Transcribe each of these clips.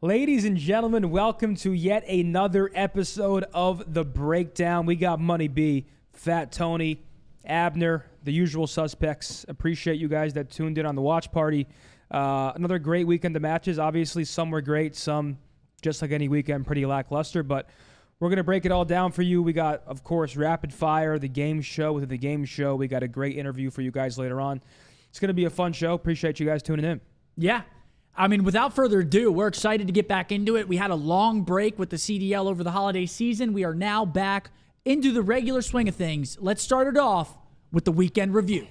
Ladies and gentlemen, welcome to yet another episode of The Breakdown. We got Money B, Fat Tony, Abner, the usual suspects. Appreciate you guys that tuned in on the watch party. Another great weekend of matches. Obviously, some were great, some, just like any weekend, pretty lackluster, but we're going to break it all down for you. We got, of course, Rapid Fire, the game show. Within the game show, we got a great interview for you guys later on. It's going to be a fun show. Appreciate you guys tuning in. Yeah. I mean, without further ado, we're excited to get back into it. We had a long break with the CDL over the holiday season. We are now back into the regular swing of things. Let's start it off with the weekend review.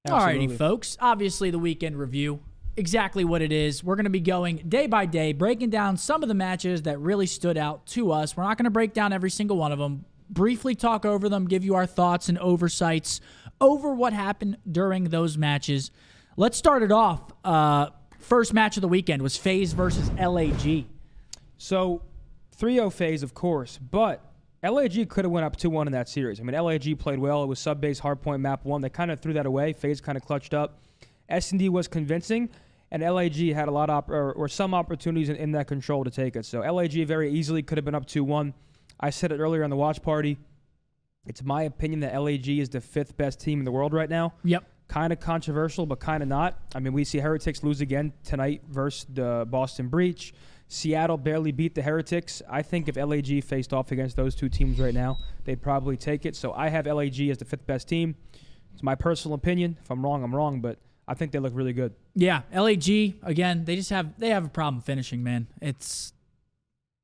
Absolutely. Alrighty, folks. Obviously, the weekend review, exactly what it is. We're going to be going day by day, breaking down some of the matches that really stood out to us. We're not going to break down every single one of them. Briefly talk over them, give you our thoughts and oversights over what happened during those matches. Let's start it off. First match of the weekend was FaZe versus LAG. So, 3-0 FaZe, of course, but LAG could have went up 2-1 in that series. I mean, LAG played well. It was sub-base hardpoint map 1. They kind of threw that away. FaZe kind of clutched up. SnD was convincing, and LAG had a lot of or some opportunities in that control to take it. So, LAG very easily could have been up 2-1. I said it earlier on the watch party. It's my opinion that LAG is the 5th best team in the world right now. Yep. Kind of controversial, but kind of not. I mean, we see Heretics lose again tonight versus the Boston Breach. Seattle barely beat the Heretics. I think if LAG faced off against those two teams right now, they'd probably take it. So I have LAG as the 5th best team. It's my personal opinion. If I'm wrong, I'm wrong, but I think they look really good. Yeah, LAG, again, they have a problem finishing, man. It's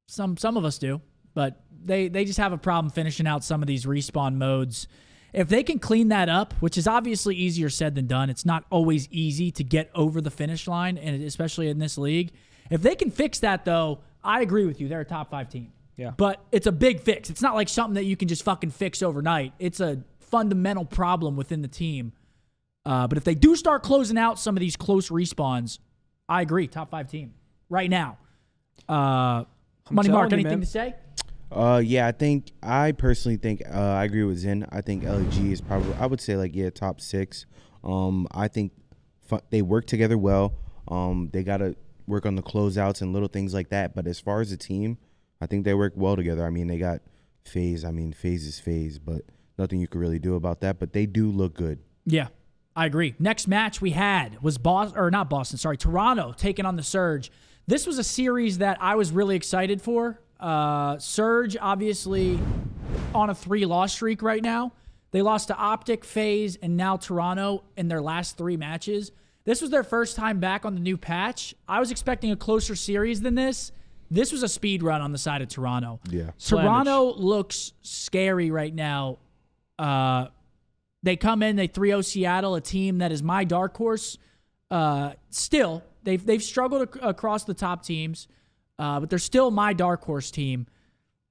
some of us do. But they just have a problem finishing out some of these respawn modes. If they can clean that up, which is obviously easier said than done, it's not always easy to get over the finish line, and especially in this league. If they can fix that, though, I agree with you. They're a top 5 team. Yeah. But it's a big fix. It's not like something that you can just fucking fix overnight. It's a fundamental problem within the team. But if they do start closing out some of these close respawns, I agree. Top 5 team right now. Money Mark, anything to say? Yeah, I personally think I agree with Zen. I think LAG is probably, I would say, like, yeah, top 6. I think they work together well. They got to work on the closeouts and little things like that. But as far as a team, I think they work well together. I mean, they got FaZe. I mean, FaZe is FaZe, but nothing you could really do about that. But they do look good. Yeah. I agree. Next match we had was Toronto taking on the Surge. This was a series that I was really excited for. Surge, obviously, on a 3-loss streak right now. They lost to OpTic, FaZe, and now Toronto in their last 3 matches. This was their first time back on the new patch. I was expecting a closer series than this. This was a speed run on the side of Toronto. Yeah. Toronto looks scary right now. They come in, they 3-0 Seattle, a team that is my dark horse. Still, they've struggled across the top teams. But they're still my dark horse team,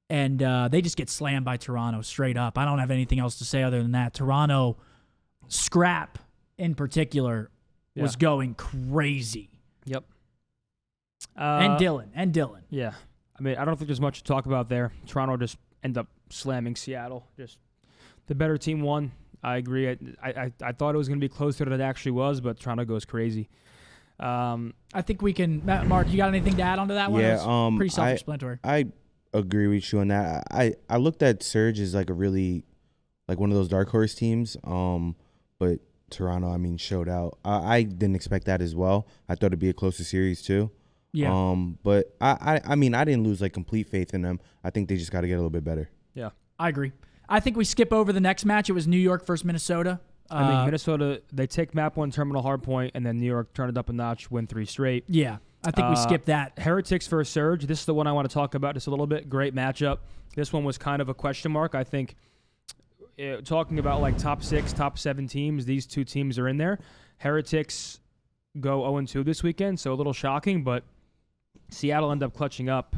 and they just get slammed by Toronto straight up. I don't have anything else to say other than that. Toronto, Scrap in particular, was going crazy. Yep. And Dylan. Yeah. I mean, I don't think there's much to talk about there. Toronto just end up slamming Seattle. Just the better team won. I agree. I thought it was going to be closer than it actually was, but Toronto goes crazy. I think we can. Mark, you got anything to add onto that one? Yeah, pretty self-explanatory. I agree with you on that. I looked at Surge as like a really, like, one of those dark horse teams. But Toronto, I mean, showed out. I didn't expect that as well. I thought it'd be a closer series too. Yeah. But I mean, I didn't lose like complete faith in them. I think they just got to get a little bit better. Yeah, I agree. I think we skip over the next match. It was New York versus Minnesota. I mean, Minnesota, they take map 1 terminal hardpoint, and then New York turn it up a notch, win 3 straight. Yeah, I think we skipped that. Heretics versus Surge. This is the one I want to talk about just a little bit. Great matchup. This one was kind of a question mark. I think talking about like top 6, top 7 teams, these 2 teams are in there. Heretics go 0-2 this weekend, so a little shocking, but Seattle end up clutching up.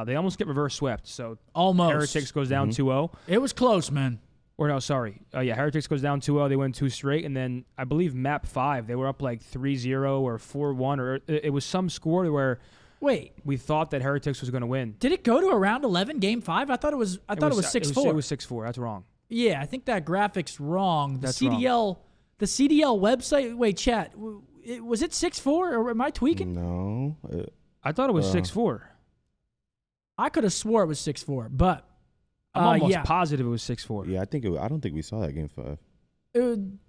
They almost get reverse swept. So almost. Heretics goes down 2-0. It was close, man. Or no, sorry. Yeah, Heretics goes down 2-0. They win 2 straight. And then I believe map 5, they were up like 3-0 or 4-1. Or it was some score where we thought that Heretics was going to win. Did it go to around 11, game 5? I thought it was 6-4. It was 6-4. That's wrong. Yeah, I think that graphic's wrong. The That's CDL, the CDL website. Wait, chat. Was it 6'4", or am I tweaking? No. I thought it was 6'4". I could have swore it was 6'4", but I'm almost yeah. positive it was 6'4". Yeah, I don't think we saw that game 5.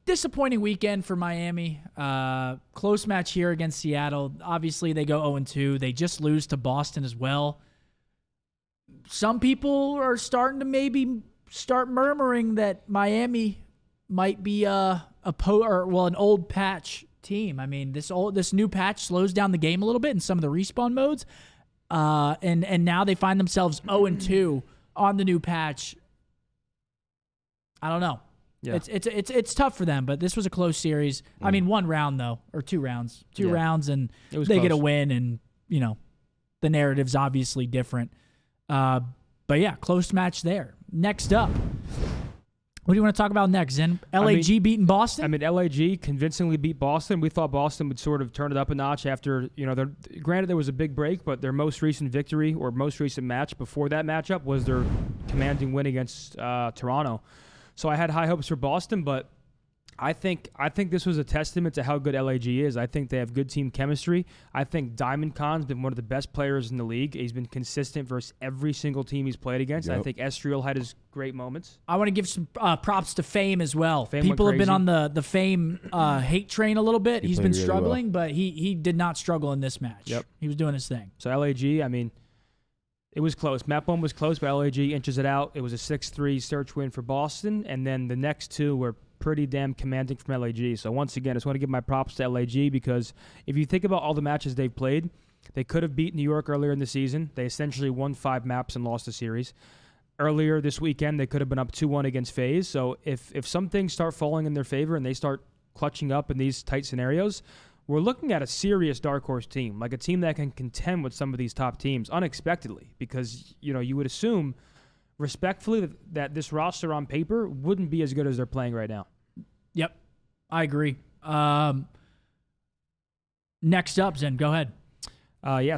Disappointing weekend for Miami. Close match here against Seattle. Obviously, they go 0-2. They just lose to Boston as well. Some people are starting to maybe start murmuring that Miami might be an old patch team. I mean, this new patch slows down the game a little bit in some of the respawn modes. And now they find themselves 0-2 on the new patch. I don't know. Yeah. It's tough for them, but this was a close series. I mean, 1 round though, or 2 rounds. 2 rounds, and they get a win, and the narrative's obviously different. But yeah, close match there. Next up, what do you want to talk about next, Zen? LAG beating Boston? I mean, LAG convincingly beat Boston. We thought Boston would sort of turn it up a notch after, granted there was a big break, but their most recent victory or most recent match before that matchup was their commanding win against Toronto. So I had high hopes for Boston, but I think this was a testament to how good LAG is. I think they have good team chemistry. I think Diamond Khan's been one of the best players in the league. He's been consistent versus every single team he's played against. Yep. I think Estriel had his great moments. I want to give some props to Fame as well. Fame People have been crazy. on the Fame hate train a little bit. He's been really struggling, but he did not struggle in this match. Yep. He was doing his thing. So LAG, I mean, it was close. Map 1 was close, but LAG inches it out. It was a 6-3 search win for Boston, and then the next 2 were pretty damn commanding from LAG. So once again, I just want to give my props to LAG because if you think about all the matches they've played, they could have beat New York earlier in the season. They essentially won 5 maps and lost the series. Earlier this weekend, they could have been up 2-1 against FaZe. So if some things start falling in their favor and they start clutching up in these tight scenarios, we're looking at a serious dark horse team, like a team that can contend with some of these top teams unexpectedly because, you would assume respectfully that this roster on paper wouldn't be as good as they're playing right now. Yep, I agree. Next up, Zen, go ahead.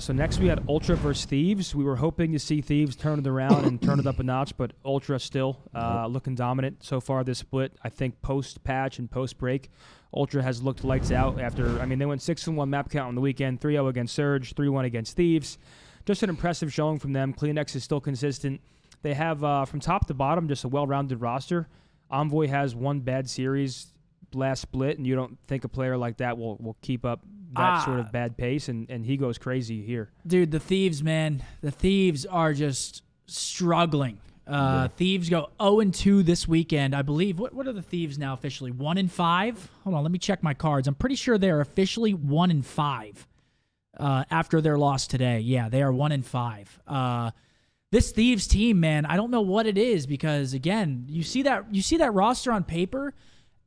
So next we had Ultra versus Thieves. We were hoping to see Thieves turn it around and turn it up a notch, but Ultra still looking dominant so far this split. I think post-patch and post-break, Ultra has looked lights out after, they went 6-1 map count on the weekend, 3-0 against Surge, 3-1 against Thieves. Just an impressive showing from them. CleanX is still consistent. They have, from top to bottom, just a well-rounded roster. Envoy has 1 bad series last split, and you don't think a player like that will keep up that sort of bad pace, and he goes crazy here. Dude, the Thieves, man. The Thieves are just struggling. Thieves go 0-2 this weekend. I believe, what are the Thieves now officially? 1-5? Hold on, let me check my cards. I'm pretty sure they're officially 1-5 after their loss today. Yeah, they are 1-5. This Thieves team, man, I don't know what it is because, again, you see that roster on paper,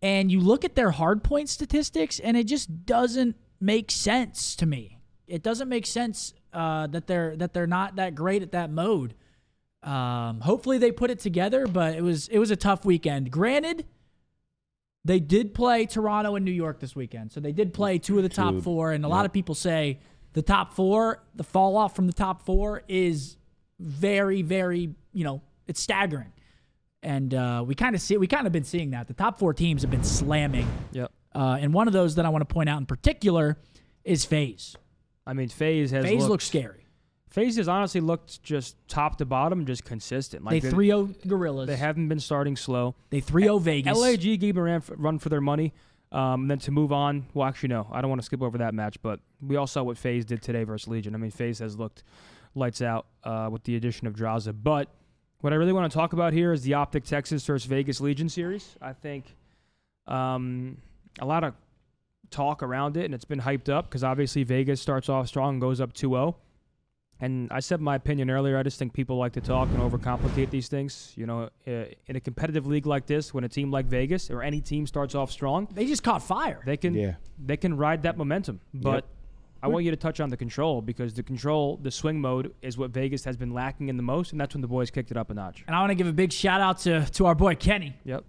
and you look at their hardpoint statistics, and it just doesn't make sense to me. It doesn't make sense that they're not that great at that mode. Hopefully they put it together, but it was a tough weekend. Granted, they did play Toronto and New York this weekend, so they did play 2 of the top 4, and a lot of people say the top 4, the fall off from the top 4 is very, very, it's staggering. And we kind of been seeing that. The top 4 teams have been slamming. Yep. And one of those that I want to point out in particular is FaZe. FaZe looks scary. FaZe has honestly looked just top to bottom, just consistent. They 3-0 Gorillas. They haven't been starting slow. They 3-0 Vegas. LAG gave them a run for their money. Then to move on, well, actually, no. I don't want to skip over that match, but we all saw what FaZe did today versus Legion. FaZe has looked lights out with the addition of Draza. But what I really want to talk about here is the OpTic Texas versus Vegas Legion series. I think a lot of talk around it, and it's been hyped up because obviously Vegas starts off strong and goes up 2-0. And I said my opinion earlier. I just think people like to talk and overcomplicate these things. In a competitive league like this, when a team like Vegas or any team starts off strong, they just caught fire. They can ride that momentum. But I want you to touch on the control because the swing mode is what Vegas has been lacking in the most, and that's when the boys kicked it up a notch. And I want to give a big shout out to our boy Kenny. Yep.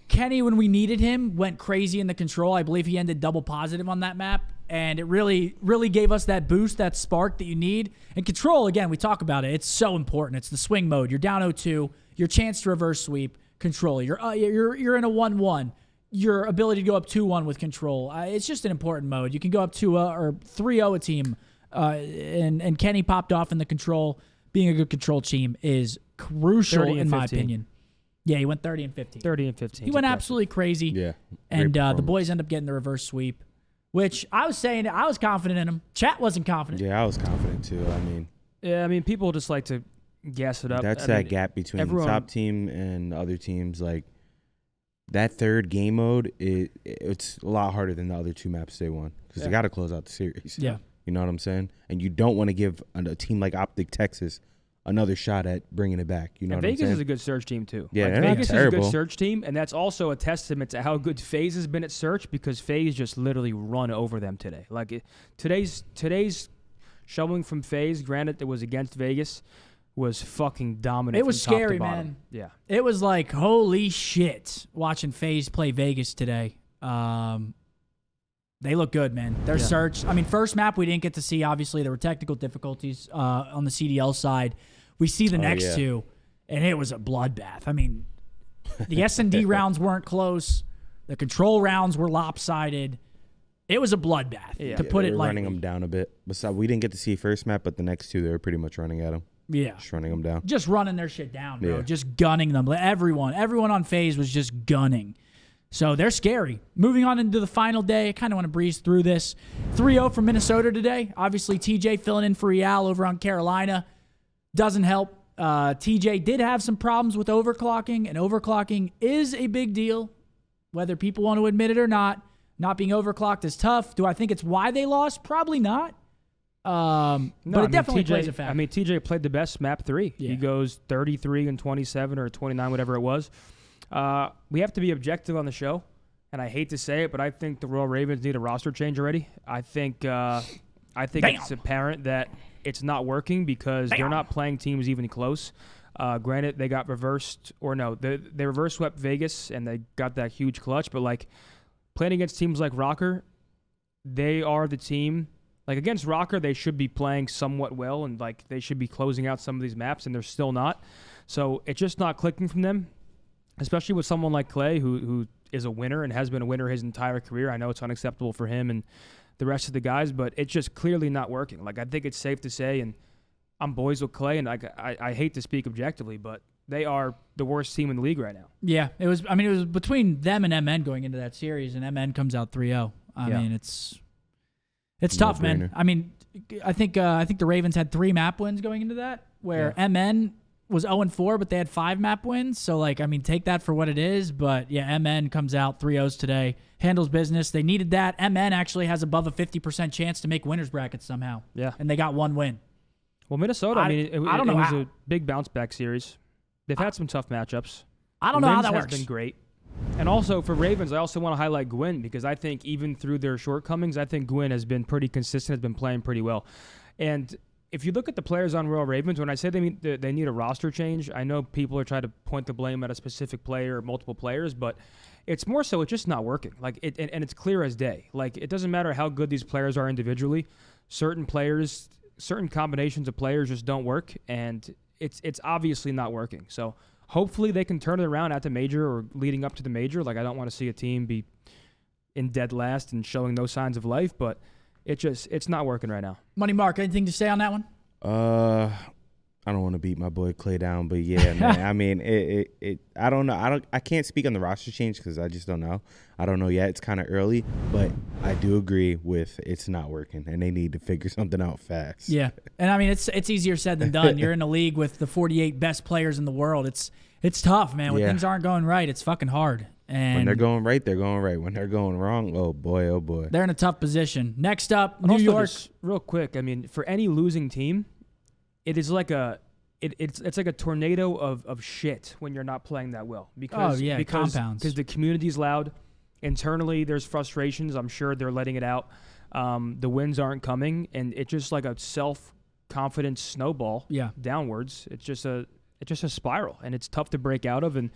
Kenny, when we needed him, went crazy in the control. I believe he ended double positive on that map. and it really, really gave us that boost, that spark that you need. And control, again, we talk about it. It's so important. It's the swing mode. You're down 0-2, your chance to reverse sweep, control. You're in a 1-1. Your ability to go up 2-1 with control. It's just an important mode. You can go up 2-0 or 3-0 a team, and Kenny popped off in the control. Being a good control team is crucial in my opinion. Yeah, he went 30 and 15. 30 and 15. He went absolutely crazy. Yeah. And the boys end up getting the reverse sweep, which I was saying I was confident in him. Chat wasn't confident. Yeah, I was confident too. I mean, people just like to gas it up. That's that gap between the top team and other teams. Like, that third game mode, it's a lot harder than the other two maps they won because they got to close out the series. Yeah. You know what I'm saying? And you don't want to give a team like OpTic Texas another shot at bringing it back. You know what I'm saying? Vegas is a good search team, too. Yeah, like, they're Vegas not terrible. is a good search team, and that's also a testament to how good FaZe has been at search because FaZe just literally run over them today. Like, today's showing from FaZe, granted it was against Vegas, was fucking dominant. It was from top scary, to bottom. man. Yeah. It was like, holy shit, watching FaZe play Vegas today. They look good, man. Their search. I mean, first map we didn't get to see. Obviously, there were technical difficulties on the CDL side. We see the next two, and it was a bloodbath. I mean, the SnD rounds weren't close. The control rounds were lopsided. It was a bloodbath, to put it lightly. Running them down a bit. Besides, we didn't get to see first map, but the next two, they were pretty much running at them. Yeah. Just running them down. Just running their shit down, bro. Yeah. Just gunning them. Everyone on FaZe was just gunning. So they're scary. Moving on into the final day, I kind of want to breeze through this. 3-0 from Minnesota today. Obviously, TJ filling in for Real over on Carolina. Doesn't help. TJ did have some problems with overclocking, and overclocking is a big deal, whether people want to admit it or not. Not being overclocked is tough. Do I think it's why they lost? Probably not. But it definitely plays a factor. I mean, TJ played the best map 3. Yeah. He goes 33 and 27 or 29, whatever it was. We have to be objective on the show, and I hate to say it, but I think the Royal Ravens need a roster change already. I think it's apparent that it's not working because they're not playing teams even close. Granted, they got reversed, or no, they reverse swept Vegas, and they got that huge clutch, but like playing against teams like Rocker, they are the team. Like against Rocker, they should be playing somewhat well, and like they should be closing out some of these maps, and they're still not. So it's just not clicking from them. Especially with someone like Clay, who is a winner and has been a winner his entire career. I know it's unacceptable for him and the rest of the guys, but it's just clearly not working. Like, I think it's safe to say, and I'm boys with Clay, and I hate to speak objectively, but they are the worst team in the league right now. Yeah, it was between them and MN going into that series, and MN comes out 3-0. I mean, it's tough, man. I mean, I think the Ravens had 3 map wins going into that, where MN was 0-4, but they had 5 map wins. So, like, I mean, take that for what it is. But, yeah, MN comes out 3-0s today. Handles business. They needed that. MN actually has above a 50% chance to make winners brackets somehow. Yeah. And they got 1 win. Well, Minnesota, it was a big bounce-back series. They've had some tough matchups. I don't know how that works. Has been great. And also, for Ravens, I also want to highlight Gwyn because I think even through their shortcomings, I think Gwyn has been pretty consistent, has been playing pretty well. And if you look at the players on Royal Ravens, when I say they need a roster change, I know people are trying to point the blame at a specific player or multiple players, but it's more so it's just not working. Like and it's clear as day. Like, it doesn't matter how good these players are individually. Certain combinations of players just don't work, and it's obviously not working. So hopefully they can turn it around at the major or leading up to the major. Like, I don't want to see a team be in dead last and showing no signs of life, but it's not working right now. Money Mark, anything to say on that one? I don't want to beat my boy Clay down, but yeah, man. I mean, I don't know. I can't speak on the roster change because I just don't know. I don't know yet. It's kind of early, but I do agree with it's not working, and they need to figure something out fast. Yeah, and I mean it's easier said than done. You're in a league with the 48 best players in the world. It's tough, man. When things aren't going right, it's fucking hard. And when they're going right, they're going right. When they're going wrong, oh boy. They're in a tough position. Next up, New York. Real quick, I mean, for any losing team, it is like it's like a tornado of shit when you're not playing that well. Because compounds. Because the community's loud. Internally, there's frustrations. I'm sure they're letting it out. The wins aren't coming, and it's just like a self-confidence snowball downwards. It's just a spiral, and it's tough to break out of. And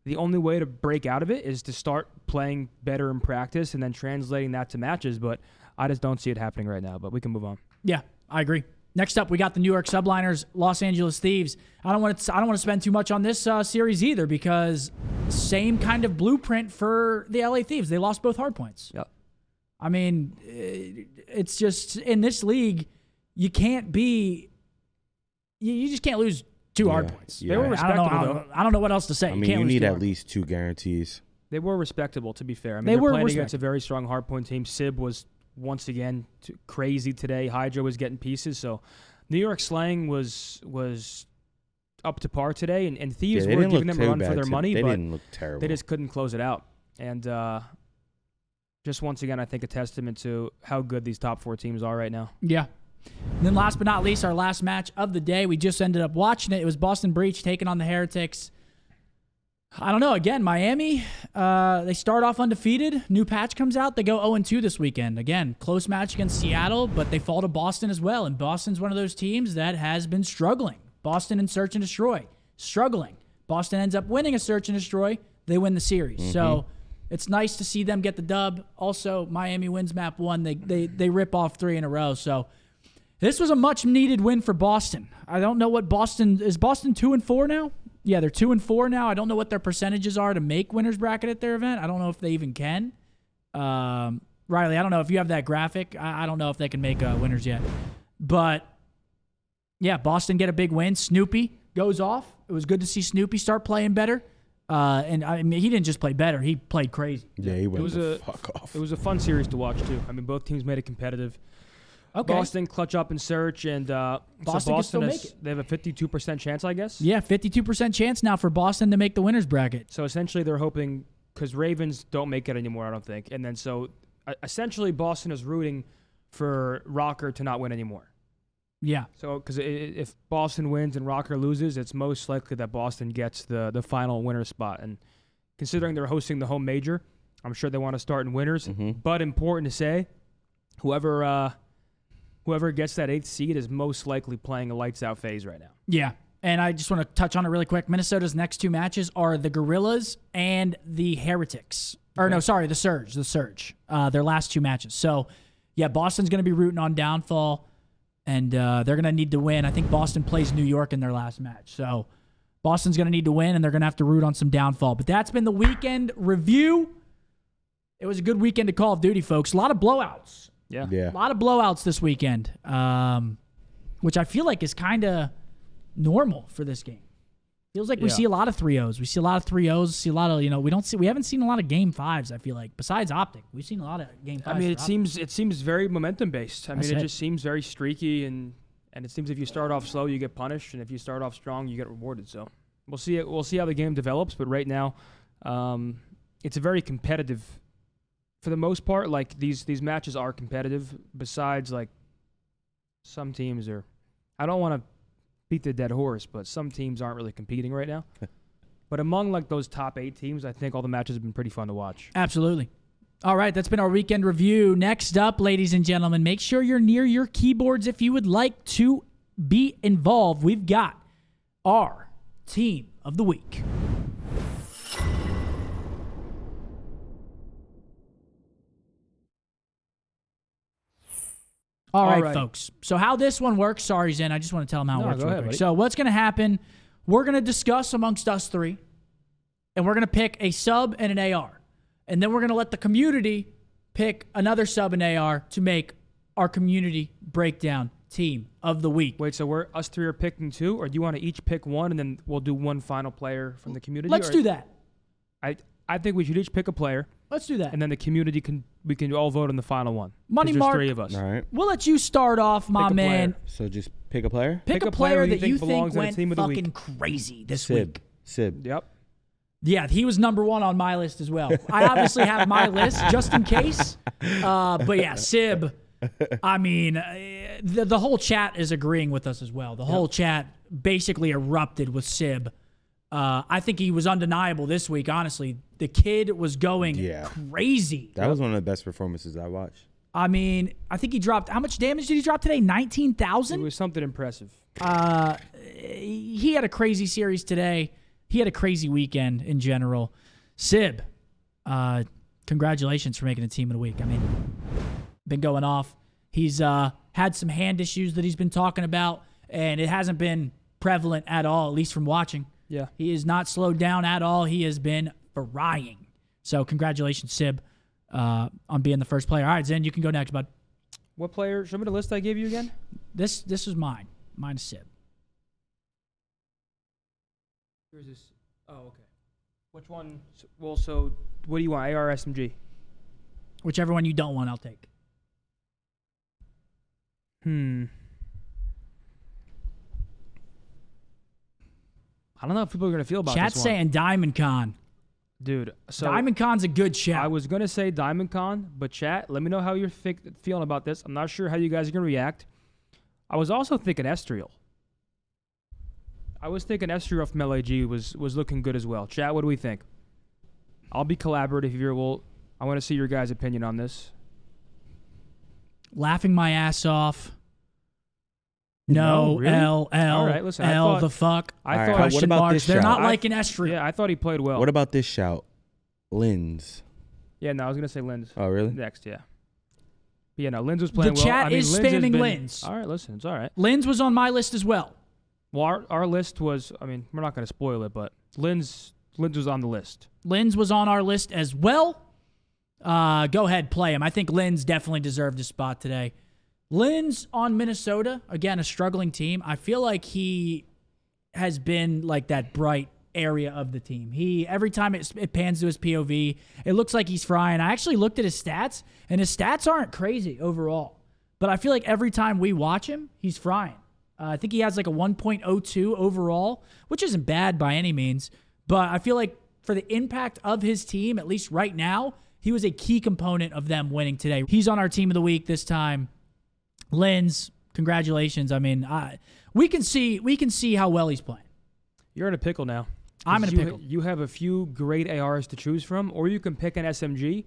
the only way to break out of it is to start playing better in practice and then translating that to matches. But I just don't see it happening right now. But we can move on. Yeah, I agree. Next up, we got the New York Subliners, Los Angeles Thieves. I don't want to spend too much on this series either because same kind of blueprint for the LA Thieves. They lost both hardpoints. Yep. I mean, it's just in this league, you can't be. You just can't lose two hardpoints. They were respectable, though. I don't know what else to say. I mean, you need at least 2 guarantees. They were respectable, to be fair. I mean, They were playing against a very strong hardpoint team. Sib was once again crazy today. Hydra was getting pieces. So New York Slang was up to par today, and Thieves were giving them a run for their money, they but didn't look terrible. They just couldn't close it out. And just once again, I think a testament to how good these top 4 teams are right now. Yeah. And then last but not least, our last match of the day. We just ended up watching it. It was Boston Breach taking on the Heretics. I don't know. Again, Miami, they start off undefeated. New patch comes out. They go 0-2 this weekend. Again, close match against Seattle, but they fall to Boston as well. And Boston's one of those teams that has been struggling. Boston in Search and Destroy, struggling. Boston ends up winning a Search and Destroy. They win the series. Mm-hmm. So it's nice to see them get the dub. Also, Miami wins map 1. They rip off 3 in a row. So this was a much-needed win for Boston. I don't know what Boston... Is Boston 2-4 now? Yeah, they're 2-4 now. I don't know what their percentages are to make winner's bracket at their event. I don't know if they even can. Riley, I don't know if you have that graphic. I don't know if they can make winners yet. But, yeah, Boston get a big win. Snoopy goes off. It was good to see Snoopy start playing better. And, I mean, he didn't just play better. He played crazy. Yeah, he went the fuck off. It was a fun series to watch, too. I mean, both teams made it competitive. Okay. Boston clutch up and Search, and Boston can still make it. They have a 52% chance, I guess. Yeah, 52% chance now for Boston to make the winner's bracket. So essentially, they're hoping because Ravens don't make it anymore, I don't think, and then so essentially Boston is rooting for Rocker to not win anymore. Yeah. So because if Boston wins and Rocker loses, it's most likely that Boston gets the final winner spot. And considering they're hosting the home major, I'm sure they want to start in winners. Mm-hmm. But important to say, whoever gets that 8th seed is most likely playing a lights-out phase right now. Yeah, and I just want to touch on it really quick. Minnesota's next 2 matches are the Gorillas and the Heretics. Or no, sorry, the Surge. Their last 2 matches. So, yeah, Boston's going to be rooting on downfall, and they're going to need to win. I think Boston plays New York in their last match. So, Boston's going to need to win, and they're going to have to root on some downfall. But that's been the weekend review. It was a good weekend of Call of Duty, folks. A lot of blowouts. Yeah. A lot of blowouts this weekend, which I feel like is kind of normal for this game. Feels like we see a lot of 3-0s. We see a lot of 3-0s. See a lot of, we haven't seen a lot of game 5s, I feel like. Besides OpTic, we've seen a lot of game 5s. I mean, it seems very momentum based. I mean, it just seems very streaky, and it seems if you start off slow, you get punished, and if you start off strong, you get rewarded. So we'll see it. We'll see how the game develops, but right now, it's a very competitive. For the most part, like these matches are competitive. Besides, like some teams are, I don't want to beat the dead horse, but some teams aren't really competing right now. But among like those top 8 teams, I think all the matches have been pretty fun to watch. Absolutely. All right, that's been our weekend review. Next up, ladies and gentlemen, make sure you're near your keyboards if you would like to be involved. We've got our team of the week. All right, folks. So how this one works, sorry, Zen, I just want to tell them how it works real quick. So what's going to happen, we're going to discuss amongst us 3, and we're going to pick a sub and an AR. And then we're going to let the community pick another sub and AR to make our community breakdown team of the week. Wait, so us 3 are picking 2, or do you want to each pick 1, and then we'll do one final player from the community? Let's do that. I think we should each pick a player. Let's do that. And then the community we can all vote on the final one. Money Mark. There's 3 of us. All right. We'll let you start off, my man. So just pick a player? Pick a player that you think went team of the fucking week. crazy this week. Sib. Yep. Yeah, he was number 1 on my list as well. I obviously have my list just in case. But yeah, Sib, I mean, the whole chat is agreeing with us as well. The whole chat basically erupted with Sib. I think he was undeniable this week, honestly. The kid was going crazy. That was one of the best performances I watched. I mean, I think he dropped... How much damage did he drop today? 19,000? It was something impressive. He had a crazy series today. he had a crazy weekend in general. Sib, congratulations for making the team of the week. I mean, been going off. He's had some hand issues that he's been talking about, and it hasn't been prevalent at all, at least from watching. Yeah. He is not slowed down at all. He has been frying. So congratulations, Sib, on being the first player. All right, Zen, you can go next, bud. What player? Show me the list I gave you again. This is mine. Mine is Sib. Where's this? Oh, okay. Which one? Well, so what do you want? AR, SMG? Whichever one you don't want, I'll take. I don't know if people are going to feel about Chat's this one. saying Diamond Con. Dude, so Diamond Con's a good shout. I was going to say Diamond Con, but chat, let me know how you're feeling about this. I'm not sure how you guys are going to react. I was also thinking Estriel. I was thinking Estriel from LAG was looking good as well. Chat, what do we think? I'll be collaborative here. I want to see your guys' opinion on this. Laughing my ass off. No, really? L, All right, listen, the fuck. I All thought right, Question what about marks. this They're shout? not like an Estriel. Yeah, I thought he played well. What about this shout? Lins. Yeah, no, I was going to say Linz. Oh, really? Next, yeah. But yeah, no, Linz was playing well. chat is Linz has spamming been- Linz. All right, listen, it's all right. Linz was on my list as well. Well, our list was, we're not going to spoil it, but Linz was on the list. Linz was on our list as well. Go ahead, play him. I think Linz definitely deserved a spot today. Linz on Minnesota, again, a struggling team. I feel like he has been like that bright area of the team. Every time it pans to his POV, it looks like he's frying. I actually looked at his stats, and his stats aren't crazy overall. But I feel like every time we watch him, he's frying. I think he has like a 1.02 overall, which isn't bad by any means. But I feel like for the impact of his team, at least right now, he was a key component of them winning today. He's on our team of the week this time. Linz, congratulations. I mean, we can see how well he's playing. You're in a pickle now. I'm in a pickle. You have a few great ARs to choose from, or you can pick an SMG,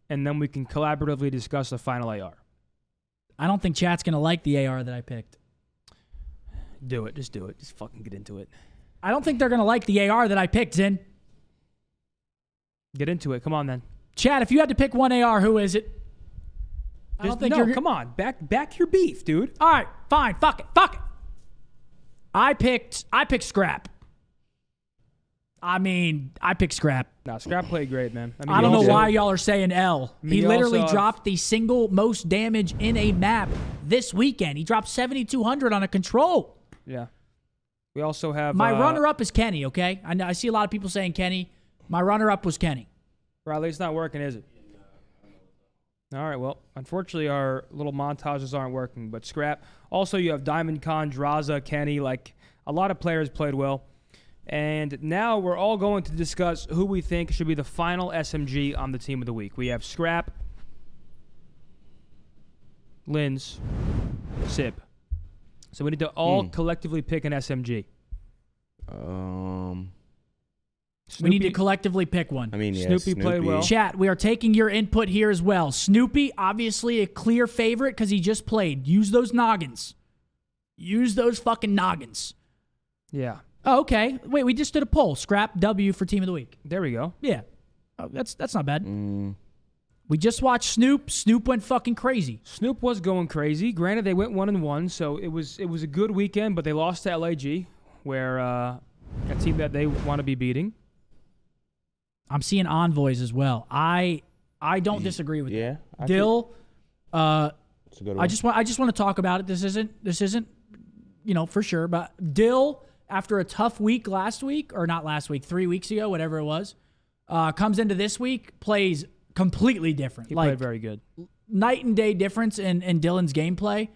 and then we can collaboratively discuss the final AR. I don't think chat's going to like the AR that I picked. Do it. Just do it. Just fucking get into it. I don't think they're going to like the AR that I picked, Zin. Get into it. Come on, then. Chat, if you had to pick one AR, who is it? I don't think you're... Come on. Back your beef, dude. All right, fine. Fuck it. I picked Scrap. I picked Scrap. Nah, Scrap played great, man. I don't know also- why y'all are saying L. He you literally also have- dropped the single most damage in a map this weekend. He dropped 7,200 on a control. Yeah. We also have... My runner-up is Kenny, okay? I see a lot of people saying Kenny. My runner-up was Kenny. Riley, it's not working, is it? All right, well, unfortunately, our little montages aren't working, but Scrap. Also, you have Diamond Con, Draza, Kenny. Like, a lot of players played well. And now we're all going to discuss who we think should be the final SMG on the team of the week. We have Scrap, Linz, Sib. So we need to all collectively pick an SMG. We need to collectively pick one. I mean, yeah, Snoopy played well. Chat, we are taking your input here as well. Snoopy, obviously a clear favorite because he just played. Use those noggins. Use those fucking noggins. Yeah. Oh, okay. Wait, we just did a poll. Scrap W for team of the week. There we go. Yeah. Oh, that's not bad. We just watched Snoop. Snoop went fucking crazy. Snoop was going crazy. Granted, they went 1-1, so it was a good weekend, but they lost to LAG, where a team that they want to be beating. I'm seeing envoys as well. I don't disagree with Yeah. that. Dill, It's a good one. I just want to talk about it. This isn't for sure, but Dill, after a tough week last week, or not last week, 3 weeks ago, whatever it was, comes into this week, plays completely different. He played very good. Night and day difference in Dylan's gameplay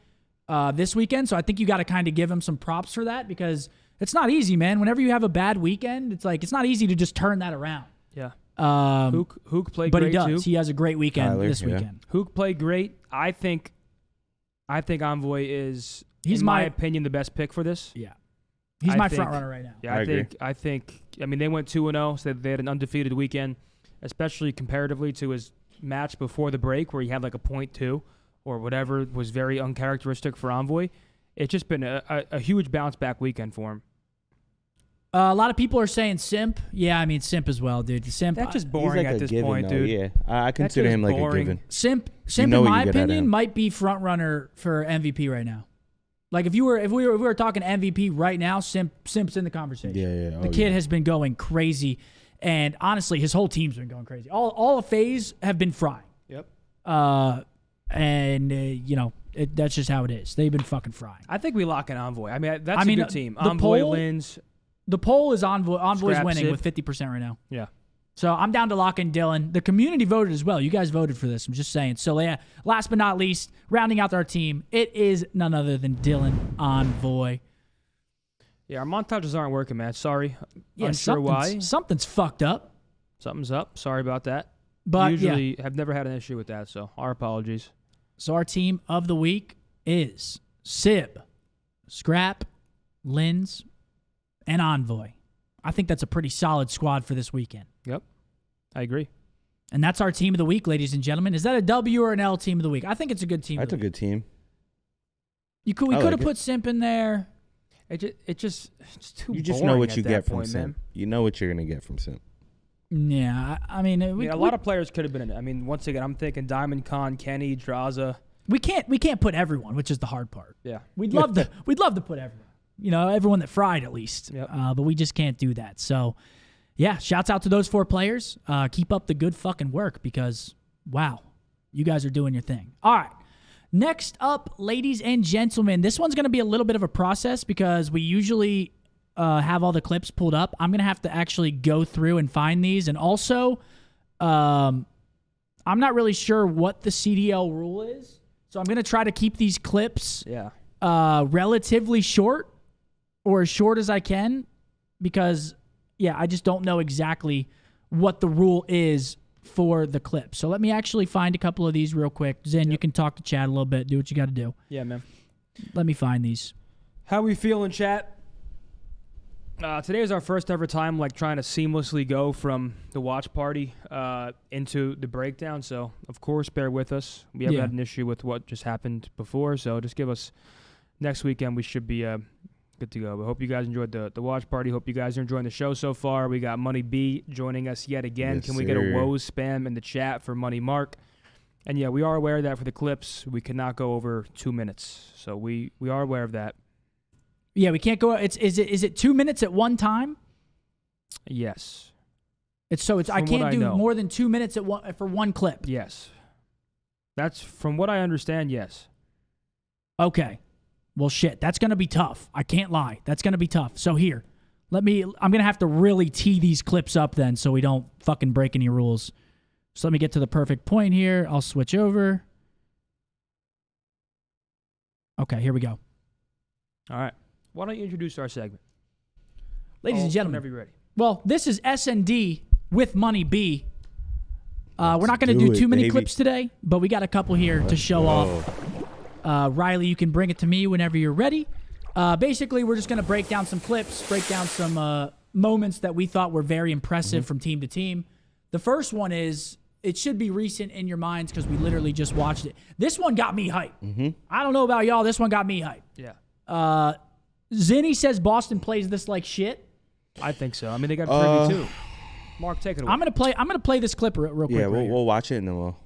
this weekend. So I think you got to kind of give him some props for that, because it's not easy, man. Whenever you have a bad weekend, it's not easy to just turn that around. Yeah. Hook played but great he does. too. He has a great weekend Tyler, this yeah. weekend. Hook played great. I think Envoy is, He's in my my- opinion, the best pick for this. Yeah, he's I my think- front runner right now. Yeah, I agree. I think. I mean, they went 2-0, so they had an undefeated weekend, especially comparatively to his match before the break, where he had like a 0.2 or whatever, was very uncharacteristic for Envoy. It's just been a huge bounce back weekend for him. A lot of people are saying Simp. Yeah, I mean Simp as well, dude. The Simp. That's just He's boring like at a this given, point, though, dude. Yeah, I consider just him like boring. a given. Simp You in know what my you get out of opinion, him. might be front runner for MVP right now. Like if we were talking MVP right now, Simp's in the conversation. Yeah. The kid has been going crazy, and honestly, his whole team's been going crazy. All of FaZe have been frying. Yep. That's just how it is. They've been fucking frying. I think we lock in Envoy. I mean, that's a good team. the Envoy, poll- Lins. The poll is Envoy's Scrap winning Sid. with 50% right now. Yeah. So I'm down to lock in Dylan. The community voted as well. You guys voted for this. I'm just saying. So yeah, last but not least, rounding out our team, it is none other than Dylan Envoy. Yeah, our montages aren't working, man. Sorry. Yeah, Unsure why. Something's fucked up. Something's up. Sorry about that. But Usually have never had an issue with that, so our apologies. So our team of the week is Sib, Scrap, Lins, and Envoy. I think that's a pretty solid squad for this weekend. Yep. I agree. And that's our team of the week, ladies and gentlemen. Is that a W or an L team of the week? I think it's a good team. That's a good team. We could have put Simp in there. It's too. You just boring know what at you that get from point, Simp. Man. You know what you're gonna get from Simp. Yeah, I mean, a lot of players could have been in it. I mean, once again, I'm thinking Diamond, Con, Kenny, Draza. we can't put everyone, which is the hard part. Yeah. We'd love to put everyone. Everyone that fried at least. Yep. But we just can't do that. So, yeah, shouts out to those 4 players. Keep up the good fucking work because, wow, you guys are doing your thing. All right. Next up, ladies and gentlemen, this one's going to be a little bit of a process because we usually have all the clips pulled up. I'm going to have to actually go through and find these. And also, I'm not really sure what the CDL rule is. So I'm going to try to keep these clips relatively short or as short as I can because, yeah, I just don't know exactly what the rule is for the clip. So let me actually find a couple of these real quick. Zen, you can talk to Chad a little bit. Do what you got to do. Yeah, man. Let me find these. How we feeling, chat? Today is our first ever time trying to seamlessly go from the watch party into the breakdown. So, of course, bear with us. We haven't had an issue with what just happened before. So just give us next weekend. We should be good to go. But hope you guys enjoyed the watch party. Hope you guys are enjoying the show so far. We got Money B joining us yet again. Yes, Can we get a sir. woes spam in the chat for Money Mark? And yeah, we are aware that for the clips, we cannot go over 2 minutes. So we are aware of that. Yeah, we can't go. Is it 2 minutes at one time? Yes. I From can't what I do know. more than 2 minutes for one clip. Yes. That's from what I understand, yes. Okay. Well, shit, that's going to be tough. I can't lie. That's going to be tough. So here, I'm going to have to really tee these clips up then so we don't fucking break any rules. So let me get to the perfect point here. I'll switch over. Okay, here we go. All right. Why don't you introduce our segment? Ladies and gentlemen. Whenever you're ready. Well, this is SnD with Money B. We're not going to do do it, too many baby. clips today, but we got a couple here to show off. Riley, you can bring it to me whenever you're ready. Basically, we're just going to break down some clips, break down some moments that we thought were very impressive from team to team. The first one is, it should be recent in your minds because we literally just watched it. This one got me hyped. I don't know about y'all. This one got me hyped. Yeah. Zinni says Boston plays this like shit. I think so. I mean, they got 32. Mark, take it away. I'm gonna play this clip real quick. Yeah, right here. we'll watch it and then we'll.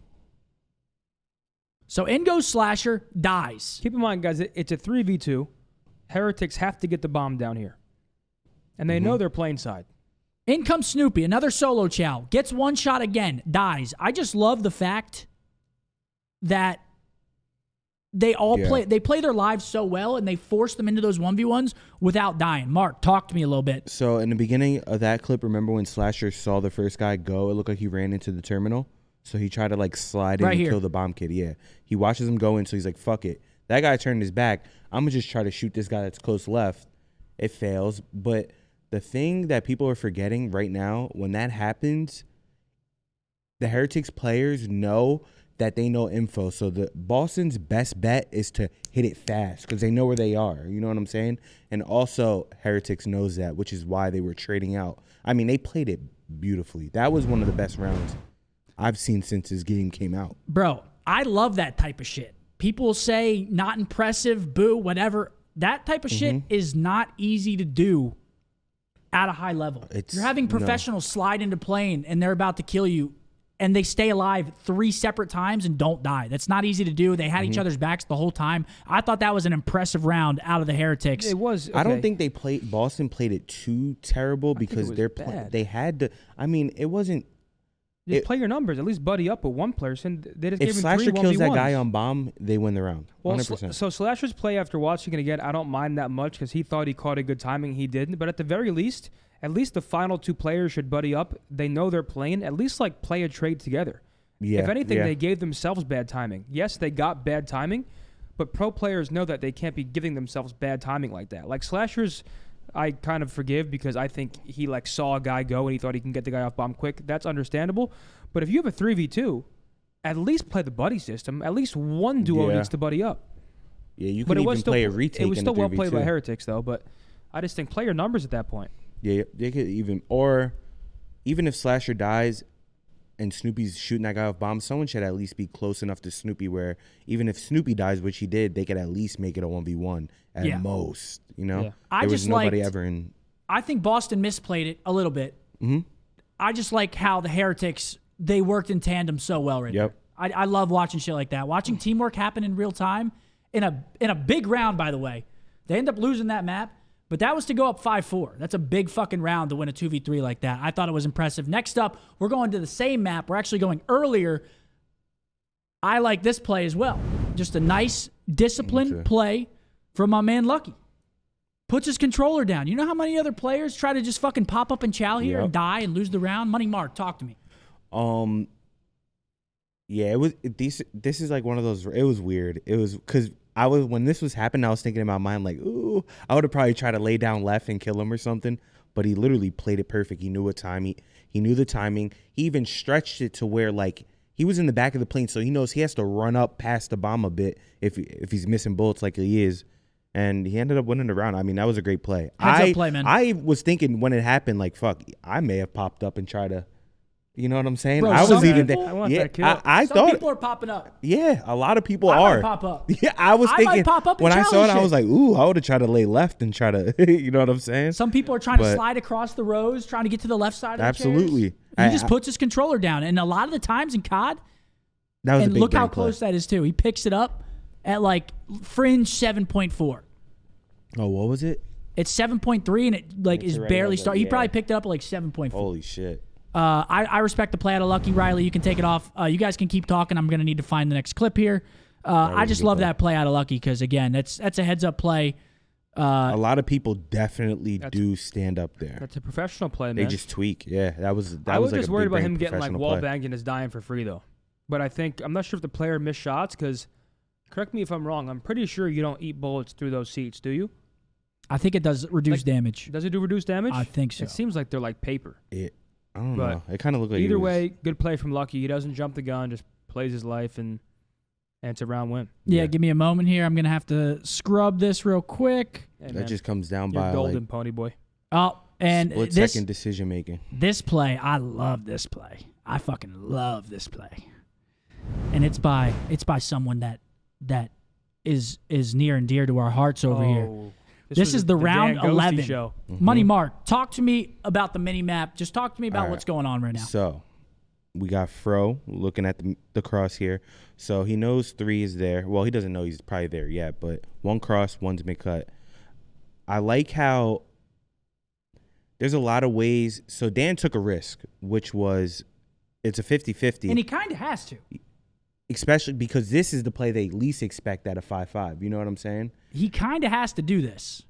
So in goes Slasher, dies. Keep in mind, guys, it's a 3v2. Heretics have to get the bomb down here. And they know they're playing side. In comes Snoopy, another solo chow. Gets one shot again, dies. I just love the fact that they all play their lives so well and they force them into those 1v1s without dying. Mark, talk to me a little bit. So in the beginning of that clip, remember when Slasher saw the first guy go? It looked like he ran into the terminal. So he tried to slide in Right and here. kill the bomb kid. Yeah. He watches him go in, so he's like, fuck it. That guy turned his back. I'm going to just try to shoot this guy that's close left. It fails. But the thing that people are forgetting right now, when that happens, the Heretics players know that they know info. So the Boston's best bet is to hit it fast because they know where they are. You know what I'm saying? And also Heretics knows that, which is why they were trading out. I mean, they played it beautifully. That was one of the best rounds I've seen since this game came out. Bro, I love that type of shit. People say not impressive, boo, whatever. That type of shit is not easy to do at a high level. It's- You're having no. professionals slide into plane and they're about to kill you, and they stay alive 3 separate times and don't die. That's not easy to do. They had Mm-hmm. each other's backs the whole time. I thought that was an impressive round out of the Heretics. It was. I don't okay. think Boston played it too terrible think it because was they're bad. they had to. I mean, it wasn't. Just play your numbers. At least buddy up with one person. They just If gave him Slasher 3 kills that 1v1s. guy on bomb, they win the round. Well, 100%. so Slasher's play after watching it again, I don't mind that much because he thought he caught a good timing. He didn't. But at the very least, at least the final 2 players should buddy up. They know they're playing. At least like play a trade together. Yeah, If anything, yeah. they gave themselves bad timing. Yes, they got bad timing, but pro players know that they can't be giving themselves bad timing like that. Like Slashers, I kind of forgive because I think he like saw a guy go and he thought he can get the guy off bomb quick. That's understandable. But if you have a 3v2, at least play the buddy system. At least one duo Yeah. needs to buddy up. Yeah, you But can it even was still play a retake. It was in still a well played by 3v2. Heretics though. But I just think play your numbers at that point. Yeah, they could even if Slasher dies and Snoopy's shooting that guy off bomb, someone should at least be close enough to Snoopy where even if Snoopy dies, which he did, they could at least make it a 1v1 at Yeah. most. You know, Yeah. I there was just nobody liked- ever in. I think Boston misplayed it a little bit. Mhm. I just like how the Heretics, they worked in tandem so well right Yep. there. I love watching shit like that. Watching teamwork happen in real time in a big round, by the way. They end up losing that map, but that was to go up 5-4. That's a big fucking round to win a 2v3 like that. I thought it was impressive. Next up, we're going to the same map. We're actually going earlier. I like this play as well. Just a nice, disciplined Okay. play from my man Lucky. Puts his controller down. You know how many other players try to just fucking pop up and chow here and Yep. die and lose the round? Money Mark, talk to me. Yeah, it was. This is like one of those. It was weird. It was because when this was happening, I was thinking in my mind like, ooh, I would have probably tried to lay down left and kill him or something. But he literally played it perfect. He knew what time he knew the timing. He even stretched it to where like he was in the back of the plane, so he knows he has to run up past the bomb a bit if he's missing bullets like he is. And he ended up winning the round. I mean, that was a great play. Heads up play, man. I was thinking when it happened, like, fuck, I may have popped up and tried to, you know what I'm saying? Bro, I was some even people- there. I want Yeah, that kill. I Some thought, people are popping up. yeah, a lot of people I are. might pop up. Yeah, I was I thinking might pop up and when I saw it, challenge I was it. like, ooh, I would have tried to lay left and try to, you know what I'm saying? Some people are trying to But- slide across the rows, trying to get to the left side of the Absolutely. chairs. He just puts his controller down. And a lot of the times in COD, That was a and big look how brain play. close that is too. He picks it up at like fringe 7.4. Oh, what was it? It's 7.3 and it like It's is already barely like started. He yeah. probably picked it up at like 7.4. Holy shit. I respect the play out of Lucky. Riley, you can take it off. You guys can keep talking. I'm going to need to find the next clip here. I was a just good love play. that play out of Lucky because, again, that's a heads-up play. A lot of people definitely do stand up there. That's a professional play, man. They just tweak. Yeah, that was I was like just a worried big about brain him getting like professional wall play. banged and just dying for free though. But I'm not sure if the player missed shots because, correct me if I'm wrong. I'm pretty sure you don't eat bullets through those seats, do you? I think it does reduce damage. Does it do reduced damage? I think so. It seems like they're like paper. I don't But know. It kind of looked like Either it was, way, good play from Lucky. He doesn't jump the gun, just plays his life, and it's a round win. Yeah, give me a moment here. I'm going to have to scrub this real quick. Hey, that man, just comes down you're by golden, like pony boy. Oh, and split this second decision making. this play, I love this play. I fucking love this play. And it's by someone that is near and dear to our hearts over here. This was is the round Dan Ghosty 11. show. Money Mark, talk to me about the mini map. Just talk to me about All right. what's going on right now. So we got Fro looking at the cross here. So he knows 3 is there. Well, he doesn't know he's probably there yet, but 1 cross, 1's mid-cut. I like how there's a lot of ways. So Dan took a risk, which was it's a 50-50. And he kind of has to. Especially because this is the play they least expect at a 5-5. You know what I'm saying? He kind of has to do this.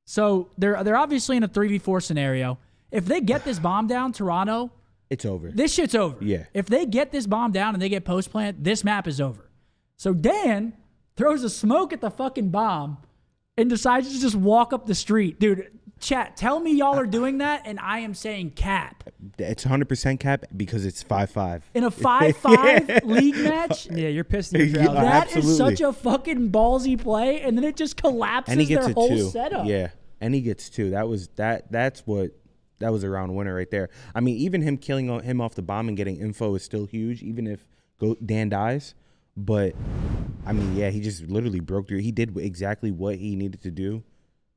So they're obviously in a 3v4 scenario. If they get this bomb down, Toronto, It's over. this shit's over. Yeah. If they get this bomb down and they get post plant, this map is over. So Dan throws a smoke at the fucking bomb and decides to just walk up the street. Dude, chat, tell me y'all are doing that, and I am saying cap. It's 100% cap because it's 5-5. In a 5-5 league match, Yeah, you're pissing your Yeah, trousers. that is absolutely. such a fucking ballsy play, and then it just collapses And he gets their a whole 2. setup. Yeah. And he gets 2. That was a round winner right there. I mean, even him killing him off the bomb and getting info is still huge, even if Dan dies. But I mean, yeah, he just literally broke through. He did exactly what he needed to do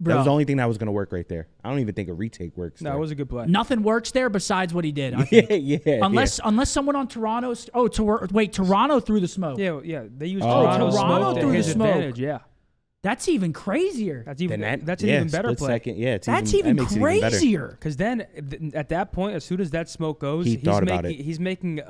Bro. That was the only thing that was going to work right there. I don't even think a retake works. No, there. it was a good play. Nothing works there besides what he did. I Yeah, think. yeah. Unless someone on Toronto. Toronto threw the smoke. Yeah. They used Toronto smoke to threw the his smoke. advantage. Yeah. That's even crazier. That's even Then that's an even better split play. Second. Yeah, That's that even makes it even better. crazier. Because then at that point, as soon as that smoke goes, He thought about it. He's making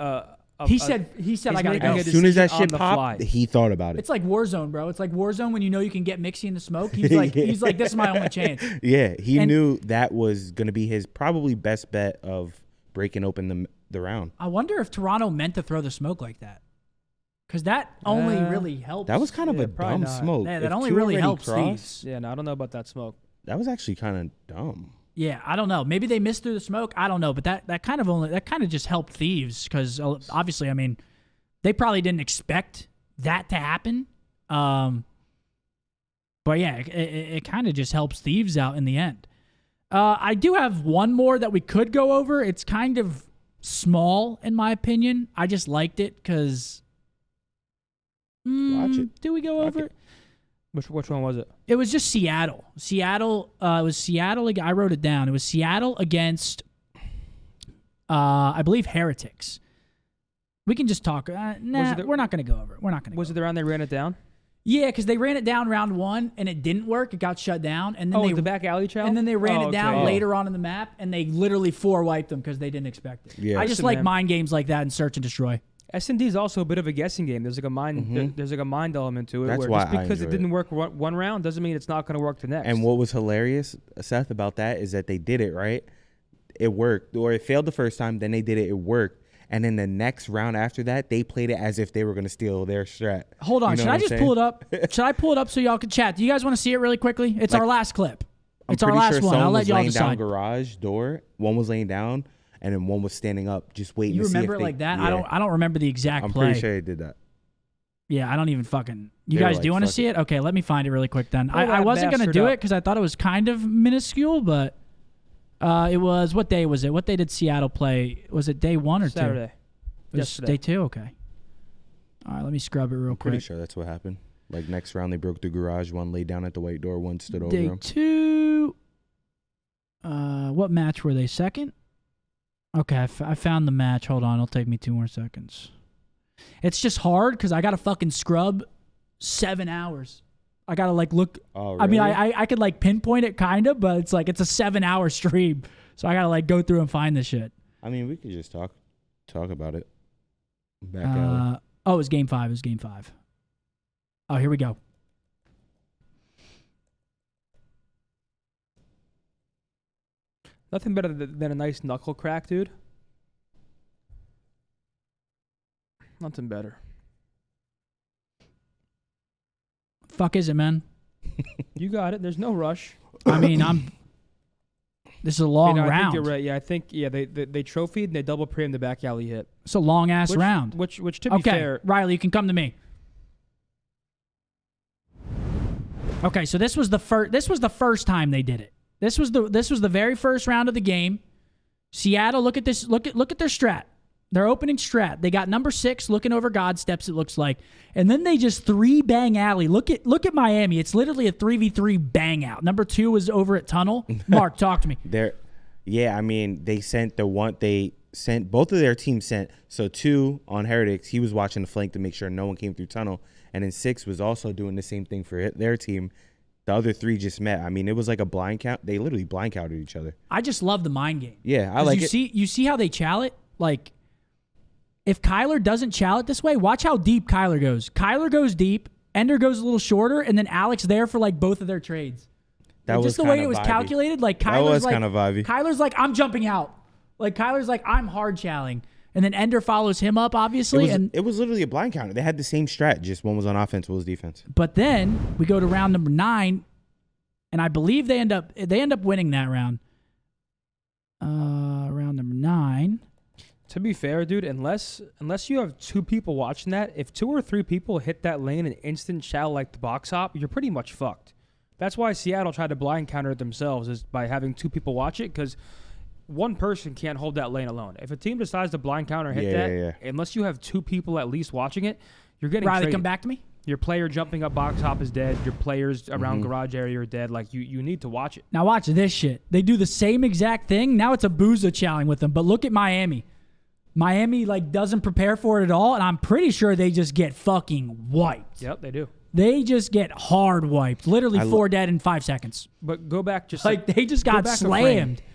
He said I gotta making go. a As soon as that decision on shit the popped, fly. he thought about it. It's like Warzone, bro. It's like Warzone when you know you can get Mixie in the smoke. He's like, this is my only chance. Yeah, he And- knew that was going to be his probably best bet of breaking open the round. I wonder if Toronto meant to throw the smoke like that. Because that only really helps. That was kind of Yeah, a probably dumb not. smoke. Yeah, If that only two really already helps crossed, thieves. Yeah, no, I don't know about that smoke. That was actually kind of dumb. Yeah, I don't know. Maybe they missed through the smoke. I don't know, but that kind of just helped thieves because obviously, I mean, they probably didn't expect that to happen. But yeah, it kind of just helps thieves out in the end. I do have one more that we could go over. It's kind of small in my opinion. I just liked it because. Watch it. Do we go over it? Which one was it? It was just Seattle. It was Seattle. I wrote it down. It was Seattle against, I believe, Heretics. We can just talk. We're not going to go over it. We're not going to. Was it the round they ran it down? Yeah, because they ran it down round one and it didn't work. It got shut down, and then The back alley challenge. and then they ran it down okay. later on in the map, and they literally wiped them because they didn't expect it. Yeah. I just Listen, like man. mind games like that and search and destroy. SnD is also a bit of a guessing game. There's like a mind. There's like a mind element to it. That's where why just I because it enjoy didn't work one round doesn't mean it's not going to work the next. And what was hilarious, Seth, about that is that they did it, right? It worked. Or it failed the first time, then they did it, it worked. And then the next round after that, they played it as if they were going to steal their strat. Hold on, You know should what I I'm just saying? pull it up? Should I pull it up so y'all can chat? Do you guys want to see it really quickly? It's our last clip. It's our pretty last sure one. I'll someone let was y'all laying down decide. garage door. One was laying down, and then one was standing up, just waiting You to see remember if it like that? Yeah. I don't remember the exact I'm play. pretty sure they did that. Yeah, I don't even fucking. You They were guys like, do want to fuck see it? Okay, let me find it really quick then. Pull I that wasn't gonna bastard do up. it because I thought it was kind of minuscule, but it was. What day was it? What day did Seattle play? Was it day one or Saturday. two? It was Yesterday. day two. Okay. All right, let me scrub it real Pretty quick. sure that's what happened. Like next round, they broke the garage. One laid down at the white door. One stood over Day him. two. What match were they? Second? Okay, I found the match. Hold on, it'll take me 2 more seconds. It's just hard because I got to fucking scrub 7 hours. I got to like look. Oh, I mean, really? I could like pinpoint it kind of, but it's like it's a 7-hour stream. So I got to like go through and find this shit. I mean, we could just talk about it. Back alley. Oh, it was game 5. It was game 5. Oh, here we go. Nothing better than a nice knuckle crack, dude. Nothing better. Fuck is it, man? You got it. There's no rush. I mean, this is a long I round. think you're right. Yeah, I think they trophied and they double premed the back alley hit. It's a long ass round. Which to be Okay, fair, Riley, you can come to me. Okay, so this was the first time they did it. This was the very first round of the game. Seattle, look at this. Look at their strat. Their opening strat. They got number 6 looking over God steps, it looks like. And then they just 3 bang alley. Look at Miami. It's literally a 3v3 bang out. Number 2 is over at Tunnel. Mark, talk to me. I mean, they sent both of their teams sent. So 2 on Heretics, he was watching the flank to make sure no one came through Tunnel. And then 6 was also doing the same thing for their team. The other 3 just met. I mean, it was like a blind count. They literally blind counted each other. I just love the mind game. Yeah, I like it. You see how they chow it? Like, if Kyler doesn't chow it this way, watch how deep Kyler goes. Kyler goes deep, Ender goes a little shorter, and then Alex there for like both of their trades. That Like, was just the way kinda it was vibey. calculated. Like That Kyler's was like, kinda vibey. Kyler's like, I'm jumping out. Like Kyler's like, I'm hard chowing. And then Ender follows him up, obviously. It was literally a blind counter. They had the same strat, just one was on offense, one was defense. But then we go to round number 9, and I believe they end up winning that round. Round number 9. to be fair, dude, unless you have 2 people watching that, if 2 or 3 people hit that lane and instant chow like the box hop, you're pretty much fucked. That's why Seattle tried to blind counter it themselves, is by having 2 people watch it, because one person can't hold that lane alone. If a team decides to blind counter hit Yeah. unless you have 2 people at least watching it, you're getting Riley, traded. come back to me. Your player jumping up box hop is dead. Your players around garage area are dead. Like, you need to watch it. Now watch this shit. They do the same exact thing. Now it's a Booza challenge with them. But look at Miami. Miami, like, doesn't prepare for it at all, and I'm pretty sure they just get fucking wiped. Yep, they do. They just get hard wiped. Literally 4 dead in 5 seconds. But go back just Like, they just go got back a slammed. frame.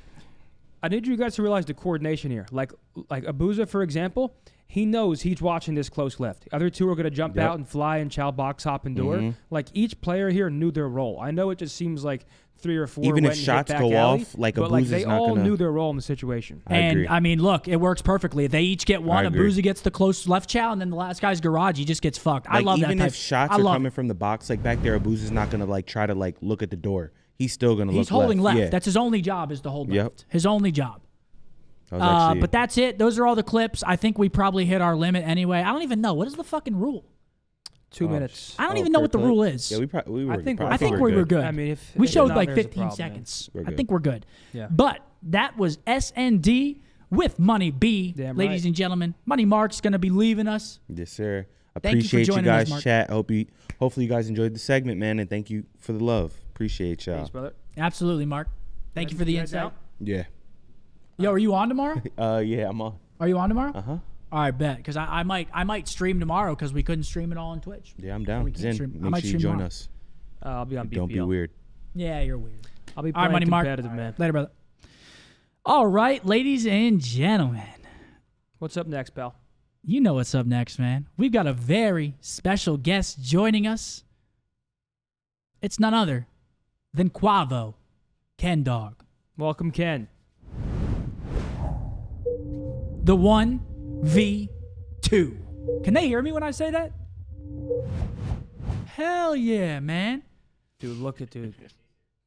I need you guys to realize the coordination here. Like Abuza, for example, he knows he's watching this close left. The other two are going to jump out and fly and chow box hop and door. Like, each player here knew their role. I know it just seems like 3 or 4 Even went if and shots hit back go alley, off, like but like Abuza's they not all gonna- knew their role in the situation. I agree. I mean, look, it works perfectly. They each get one. agree. Abuza gets the close left chow, and then the last guy's garage, he just gets fucked. I Like, love that even type. if shots I are love coming it. from the box, like back there, Abuza's not gonna like try to like look at the door. He's still gonna look. He's holding left. Yeah. That's his only job, is to hold Yep. left. His only job. That was actually- But that's it. Those are all the clips. I think we probably hit our limit anyway. I don't even know. What is the fucking rule? 2 minutes. I don't even know what the per clip. rule is. Yeah, we were. I think I think we were good. I mean, if we showed not, like there's a 15 problem, seconds. We're I good. think we're good. Yeah. But that was SND with Money B. Damn Ladies right. and gentlemen, Money Mark's going to be leaving us. Yes, sir. Thank you for Appreciate you joining us, guys, Mark. chat. Hopefully you guys enjoyed the segment, man, and thank you for the love. Appreciate y'all. Thanks, brother. Absolutely, Mark. Thank you for the You guys insight. out? Yeah. Yo, are you on tomorrow? Yeah, I'm on. Are you on tomorrow? Uh-huh. All right, bet. Because I might stream tomorrow because we couldn't stream it all on Twitch. Yeah, I'm down. We can't Zen, stream. I make might sure you stream join tomorrow. us. I'll be on BPL. Don't be weird. Yeah, you're weird. I'll be All right, playing Money Mark. competitive, man. Later, brother. All right, ladies and gentlemen. What's up next, pal? You know what's up next, man. We've got a very special guest joining us. It's none other than Quavo, Ken Dog. Welcome, Ken. The 1v2. Can they hear me when I say that? Hell yeah, man. Dude, look at dude.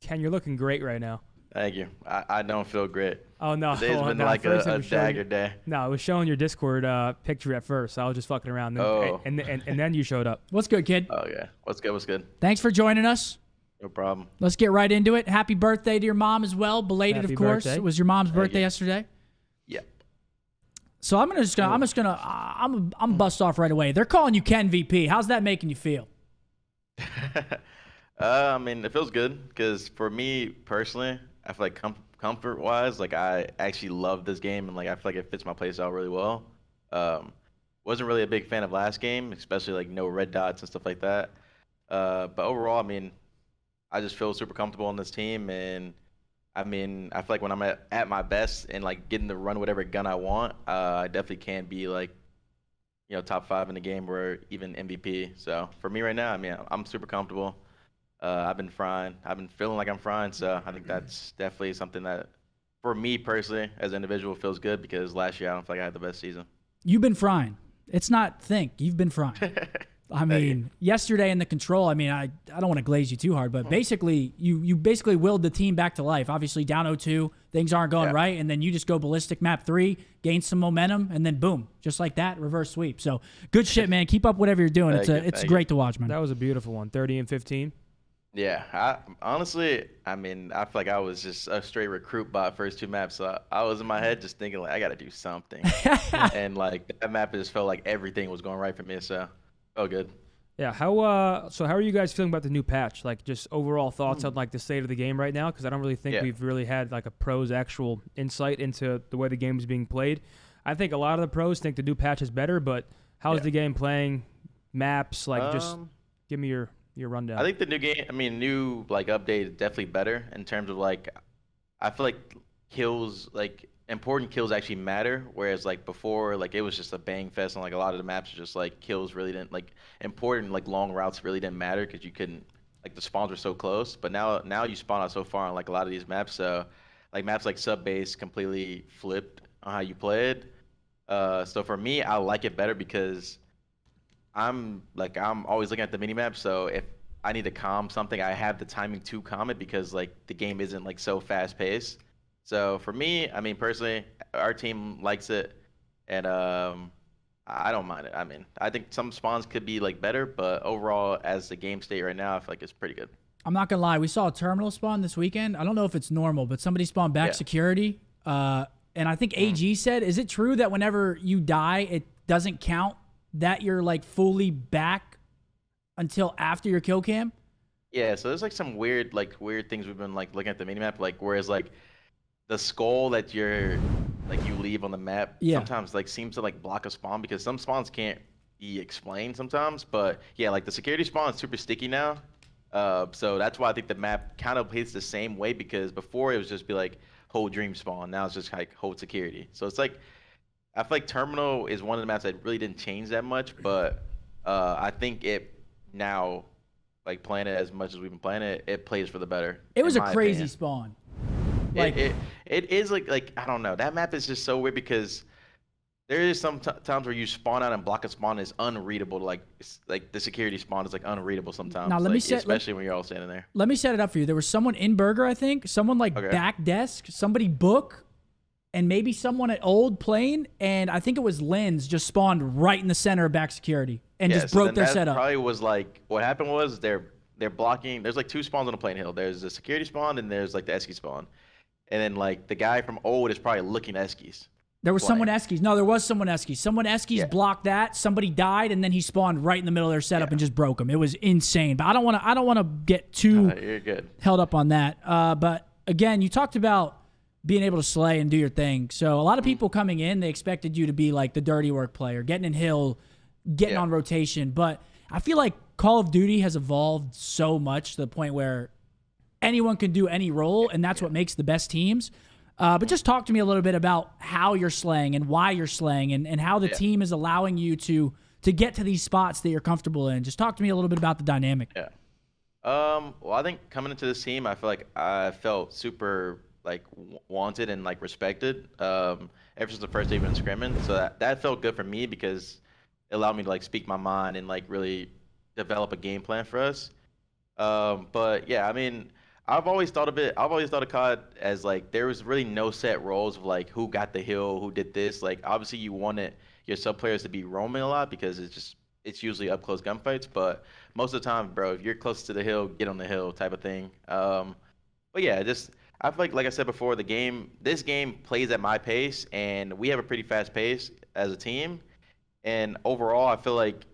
Ken, you're looking great right now. Thank you. I don't feel great. Oh, no. Today's been no, like first it a was showing dagger you- day. No, I was showing your Discord picture at first. So I was just fucking around. Oh. And then you showed up. What's good, kid? Oh yeah. What's good? What's good? Thanks for joining us. No problem. Let's get right into it. Happy birthday to your mom as well. Belated, Happy of course. birthday. It was your mom's birthday you. yesterday. Yep. So I'm bust off right away. They're calling you Ken VP. How's that making you feel? I mean, it feels good because for me personally, I feel like comfort-wise, like I actually love this game and like I feel like it fits my playstyle really well. Wasn't really a big fan of last game, especially like no red dots and stuff like that. But overall, I mean, I just feel super comfortable on this team, and I mean, I feel like when I'm at my best and like getting to run whatever gun I want, I definitely can be like, you know, top 5 in the game or even MVP. So for me right now, I mean, I'm super comfortable. I've been frying. I've been feeling like I'm frying. So I think that's definitely something that, for me personally, as an individual, feels good because last year I don't feel like I had the best season. You've been frying. It's not think. You've been frying. I mean, yesterday in the control, I mean, I don't want to glaze you too hard, but basically, you basically willed the team back to life. Obviously, down 0-2, things aren't going right, and then you just go ballistic map 3, gain some momentum, and then boom, just like that, reverse sweep. So good shit, man. Keep up whatever you're doing. It's great to watch, man. That was a beautiful one. 30 and 15. Yeah, honestly, I mean, I feel like I was just a straight recruit bot first 2 maps. So I was in my head just thinking like I got to do something, and like that map just felt like everything was going right for me. So felt good. Yeah. How are you guys feeling about the new patch? Like, just overall thoughts on like the state of the game right now? Because I don't really think we've really had like a pro's actual insight into the way the game is being played. I think a lot of the pros think the new patch is better, but how's the game playing? Maps, like, just give me your rundown. I think the new like update is definitely better in terms of like, I feel like kills, like important kills actually matter. Whereas like before, like it was just a bang fest and like a lot of the maps are just like kills really didn't, like important like long routes really didn't matter because you couldn't, like the spawns were so close. But now you spawn out so far on like a lot of these maps. So like maps like sub base completely flipped on how you play it. So for me, I like it better because I'm always looking at the minimap, so if I need to calm something, I have the timing to calm it because like the game isn't like so fast paced. So for me, I mean personally, our team likes it, and I don't mind it. I mean, I think some spawns could be like better, but overall, as the game state right now, I feel like it's pretty good. I'm not gonna lie. We saw a terminal spawn this weekend. I don't know if it's normal, but somebody spawned back security. And I think AG said, is it true that whenever you die, it doesn't count that you're like fully back until after your kill cam? Yeah, so there's like some weird things we've been like looking at the minimap, like whereas like the skull that you leave on the map sometimes like seems to like block a spawn because some spawns can't be explained sometimes. But yeah, like the security spawn is super sticky now. So that's why I think the map kind of hits the same way, because before it was just be like hold dream spawn, now it's just like hold security. So it's like I feel like Terminal is one of the maps that really didn't change that much, but I think it now, like playing it as much as we've been playing it, it plays for the better. It was a crazy opinion. spawn. Like it is like I don't know. That map is just so weird because there is some times where you spawn out and block a spawn is unreadable. Like the security spawn is like unreadable sometimes. Now especially when you're all standing there. Let me set it up for you. There was someone in Burger, I think, someone like back desk, somebody book, and maybe someone at old plane, and I think it was Lens just spawned right in the center of back security and just broke their setup. Probably was like what happened was they're blocking. There's like two spawns on the plane hill. There's the security spawn and there's like the Esky spawn, and then like the guy from old is probably looking at Eskies. There was someone Eskies. No, there was someone Eskies. Someone Eskies blocked that. Somebody died, and then he spawned right in the middle of their setup and just broke them. It was insane. But I don't want to get too you're good. held up on that. But again, you talked about being able to slay and do your thing. So a lot of people coming in, they expected you to be like the dirty work player, getting in hill, getting on rotation. But I feel like Call of Duty has evolved so much to the point where anyone can do any role, and that's what makes the best teams. But just talk to me a little bit about how you're slaying and why you're slaying and how the team is allowing you to get to these spots that you're comfortable in. Just talk to me a little bit about the dynamic. Yeah. Well, I think coming into this team, I feel like I felt super like wanted and like respected ever since the first day we've been scrimming. So that felt good for me because it allowed me to like speak my mind and like really develop a game plan for us. But yeah, I mean, I've always thought of COD as like there was really no set roles of like who got the hill, who did this. Like obviously you wanted your sub players to be roaming a lot because it's usually up close gunfights. But most of the time, bro, if you're close to the hill, get on the hill type of thing. But yeah, I feel like I said before, this game plays at my pace, and we have a pretty fast pace as a team. And overall, I feel like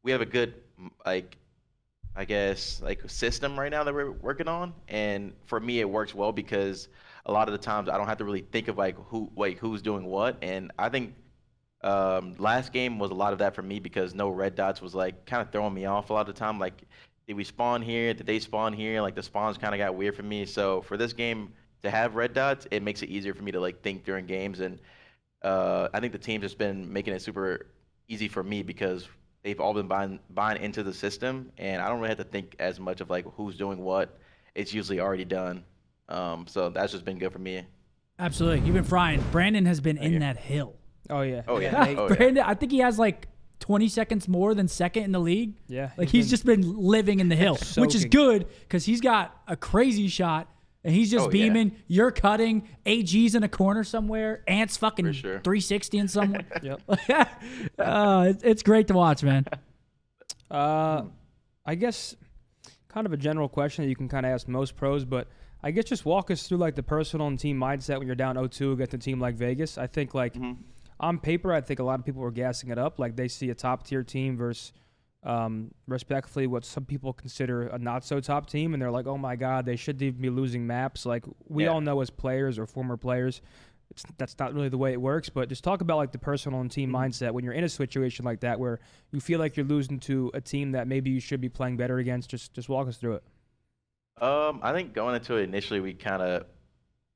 we have a good system right now that we're working on. And for me, it works well because a lot of the times I don't have to really think of who's doing what. And I think last game was a lot of that for me because no red dots was like kind of throwing me off a lot of the time. Like, did we spawn here? Did they spawn here? Like the spawns kind of got weird for me. So for this game to have red dots, it makes it easier for me to like think during games. And I think the team's just been making it super easy for me because they've all been buying into the system, and I don't really have to think as much of like who's doing what. It's usually already done. So that's just been good for me. Absolutely. You've been frying. Brandon has been in that hill. Oh, yeah. Oh, yeah. Brandon, I think he has like 20 seconds more than second in the league. Yeah. Like he's just been living in the hill, which is good because he's got a crazy shot. And he's just beaming. Yeah. You're cutting. AG's in a corner somewhere. Ant's fucking 360 in somewhere. Yep. It's great to watch, man. I guess kind of a general question that you can kind of ask most pros, but I guess just walk us through like the personal and team mindset when you're down 0-2 against a team like Vegas. I think like on paper, I think a lot of people were gassing it up. Like they see a top tier team versus respectfully what some people consider a not so top team, and they're like, oh my god, they should be losing maps. Like we all know as players or former players, that's not really the way it works. But just talk about like the personal and team mindset when you're in a situation like that where you feel like you're losing to a team that maybe you should be playing better against. Just walk us through it. I think going into it initially, we kind of,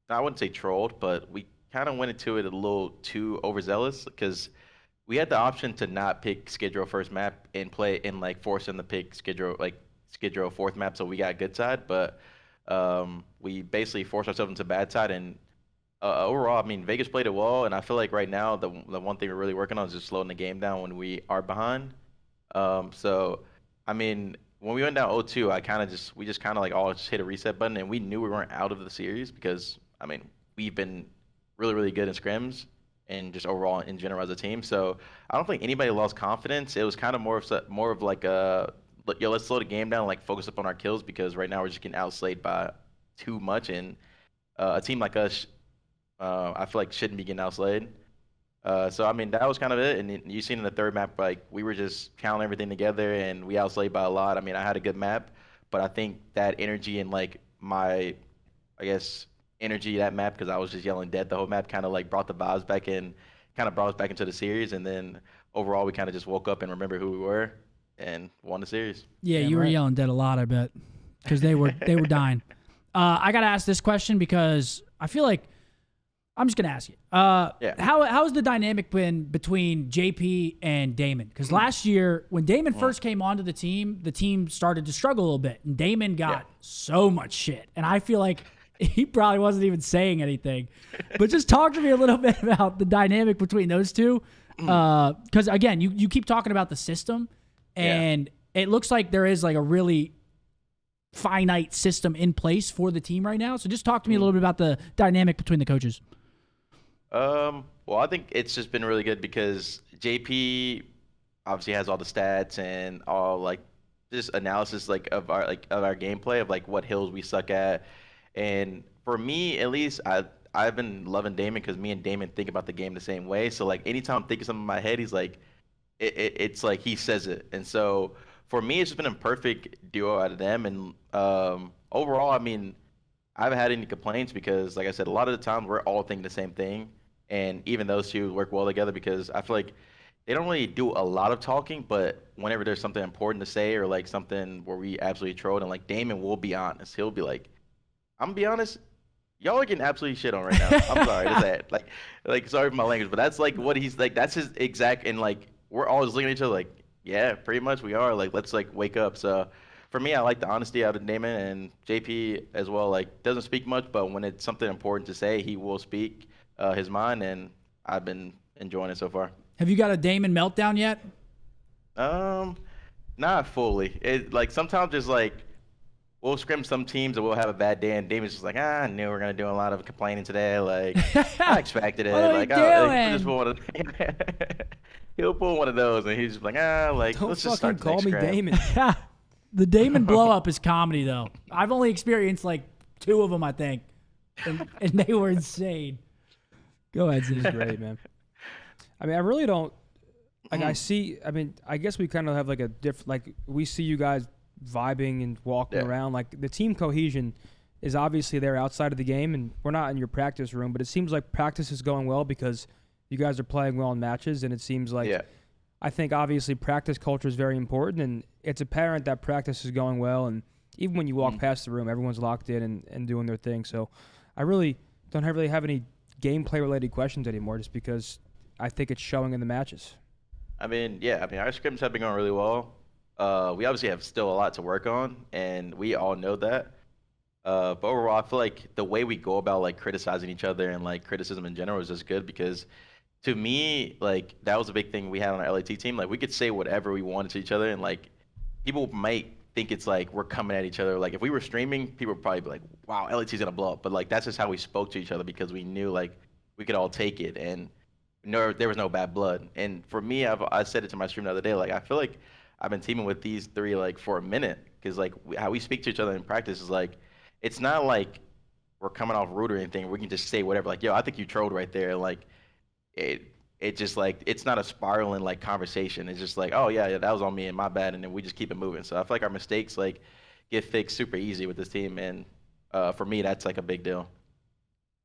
I wouldn't say trolled, but we kind of went into it a little too overzealous because we had the option to not pick Skid Row first map and play and like force them to pick Skid Row fourth map, so we got good side. But we basically forced ourselves into bad side, and overall, I mean, Vegas played it well, and I feel like right now the one thing we're really working on is just slowing the game down when we are behind. So I mean, when we went down 0-2, we just kind of like all just hit a reset button, and we knew we weren't out of the series because I mean we've been really really good in scrims and just overall in general as a team. So I don't think anybody lost confidence. It was kind of more of like let's slow the game down, like focus up on our kills because right now we're just getting outslayed by too much, and a team like us, I feel like shouldn't be getting outslayed. So I mean that was kind of it, and you seen in the third map like we were just counting everything together, and we outslayed by a lot. I mean I had a good map, but I think that energy and like my, I guess energy that map because I was just yelling dead the whole map kind of like brought the vibes back in, kind of brought us back into the series, and then overall we kind of just woke up and remembered who we were and won the series. Yeah, Damn you were right. yelling dead a lot, I bet, because they were dying. I gotta ask this question because I feel like I'm just gonna ask you. Yeah. How's the dynamic been between JP and Damon? Because last year when Damon first came onto the team started to struggle a little bit, and Damon got so much shit, and I feel like he probably wasn't even saying anything. But just talk to me a little bit about the dynamic between those two, because again, you keep talking about the system, and it looks like there is like a really finite system in place for the team right now. So just talk to me a little bit about the dynamic between the coaches. Well, I think it's just been really good because JP obviously has all the stats and all like just analysis like of our gameplay of like what hills we suck at. And for me, at least, I've been loving Damon because me and Damon think about the game the same way. So like anytime I'm thinking something in my head, he's like, it's like he says it. And so for me, it's just been a perfect duo out of them. And overall, I mean, I haven't had any complaints because, like I said, a lot of the time we're all thinking the same thing. And even those two work well together because I feel like they don't really do a lot of talking, but whenever there's something important to say or like something where we absolutely trolled, and like Damon will be honest, he'll be like, I'm gonna be honest, y'all are getting absolutely shit on right now. I'm sorry to say it. Like sorry for my language, but that's like what he's like. That's his exact. And like we're always looking at each other like, yeah, pretty much we are. Like let's like wake up. So for me, I like the honesty out of Damon and JP as well. Like doesn't speak much, but when it's something important to say, he will speak his mind, and I've been enjoying it so far. Have you got a Damon meltdown yet? Not fully. It like sometimes just like. We'll scrim some teams and we'll have a bad day, and Damon's just like, I knew we were gonna do a lot of complaining today. Like, I expected it. What are like, you like, doing? just pull one of he'll pull one of those, and he's just like, like Don't let's just fucking start the call next me scrim. Damon. The Damon blow up is comedy though. I've only experienced like 2 of them, I think, and they were insane. Go ahead, It's Zach. great, man. I mean, I really don't like. I mean, I guess we kind of have like a different. Like, we see you guys vibing and walking around. Like the team cohesion is obviously there outside of the game, and we're not in your practice room, but it seems like practice is going well because you guys are playing well in matches, and it seems like I think obviously practice culture is very important, and it's apparent that practice is going well, and even when you walk past the room, everyone's locked in and doing their thing. So I really don't really have any gameplay related questions anymore, just because I think it's showing in the matches. I mean, our scrims have been going really well. We obviously have still a lot to work on, and we all know that. But overall, I feel like the way we go about like criticizing each other and like criticism in general is just good because, to me, like that was a big thing we had on our LAT team. Like we could say whatever we wanted to each other, and like people might think it's like we're coming at each other. Like if we were streaming, people would probably be like, "Wow, LAT's gonna blow up." But like that's just how we spoke to each other because we knew like we could all take it, and there was no bad blood. And for me, I said it to my stream the other day. Like I feel like I've been teaming with these 3 like for a minute because like how we speak to each other in practice is like it's not like we're coming off rude or anything. We can just say whatever. Like, yo, I think you trolled right there. Like it just like it's not a spiraling like conversation. It's just like, oh yeah, that was on me and my bad, and then we just keep it moving. So I feel like our mistakes like get fixed super easy with this team, and for me that's like a big deal.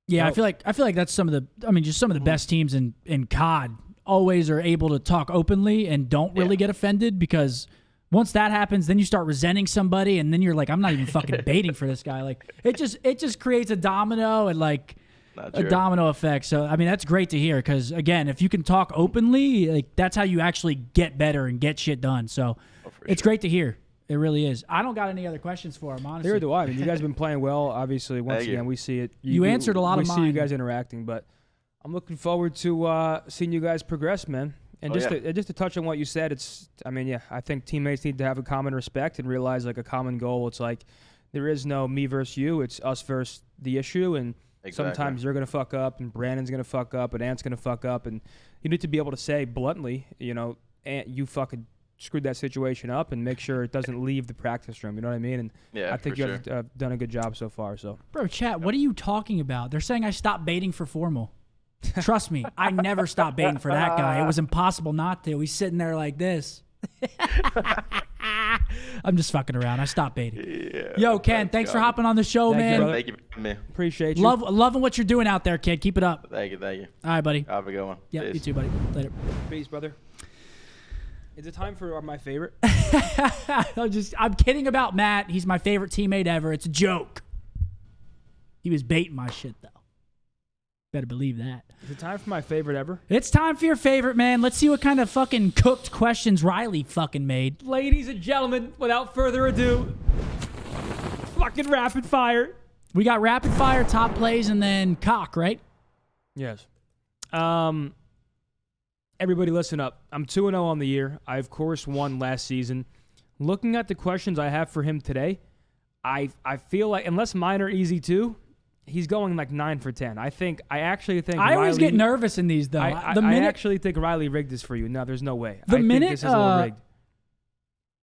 Yeah, I feel like that's some of the best teams in COD always are able to talk openly and don't really get offended, because once that happens, then you start resenting somebody, and then you're like, I'm not even fucking baiting for this guy. Like it just creates a domino and like a domino effect. So I mean that's great to hear, because again, if you can talk openly, like that's how you actually get better and get shit done. So it's great to hear. It really is. I don't got any other questions for him, honestly. Neither do I. I mean, you guys have been playing well. Obviously, once again, we see it. You answered a lot of mine. We see you guys interacting, but I'm looking forward to seeing you guys progress, man. And just to touch on what you said, I think teammates need to have a common respect and realize like a common goal. It's like there is no me versus you. It's us versus the issue, and sometimes you're gonna fuck up, and Brandon's gonna fuck up, and Ant's gonna fuck up, and you need to be able to say bluntly, Ant, you fucking screwed that situation up, and make sure it doesn't leave the practice room. You know what I mean? And I think you guys have done a good job so far. So, bro, chat, what are you talking about? They're saying I stopped baiting for formal. Trust me, I never stopped baiting for that guy. It was impossible not to. He's sitting there like this. I'm just fucking around. I stopped baiting. Yeah, Yo, Ken, thanks for hopping on the show, Thank you, man. brother. Thank you, man. Appreciate you. Loving what you're doing out there, kid. Keep it up. Thank you. All right, buddy. Have a good one. Yeah, Peace. you too, buddy. Later. Peace, brother. Is it time for my favorite? I'm kidding about Matt. He's my favorite teammate ever. It's a joke. He was baiting my shit, though. Better believe that. Is it time for my favorite ever? It's time for your favorite, man. Let's see what kind of fucking cooked questions Riley fucking made. Ladies and gentlemen, without further ado, fucking rapid fire. We got rapid fire, top plays, and then cock, right? Yes. Everybody listen up. I'm 2-0 on the year. I, of course, won last season. Looking at the questions I have for him today, I feel like, unless mine are easy too, he's going like 9 for 10. I actually think I always Riley- get nervous in these, though. I actually think Riley rigged this for you. No, there's no way. The I minute, think this is a little rigged.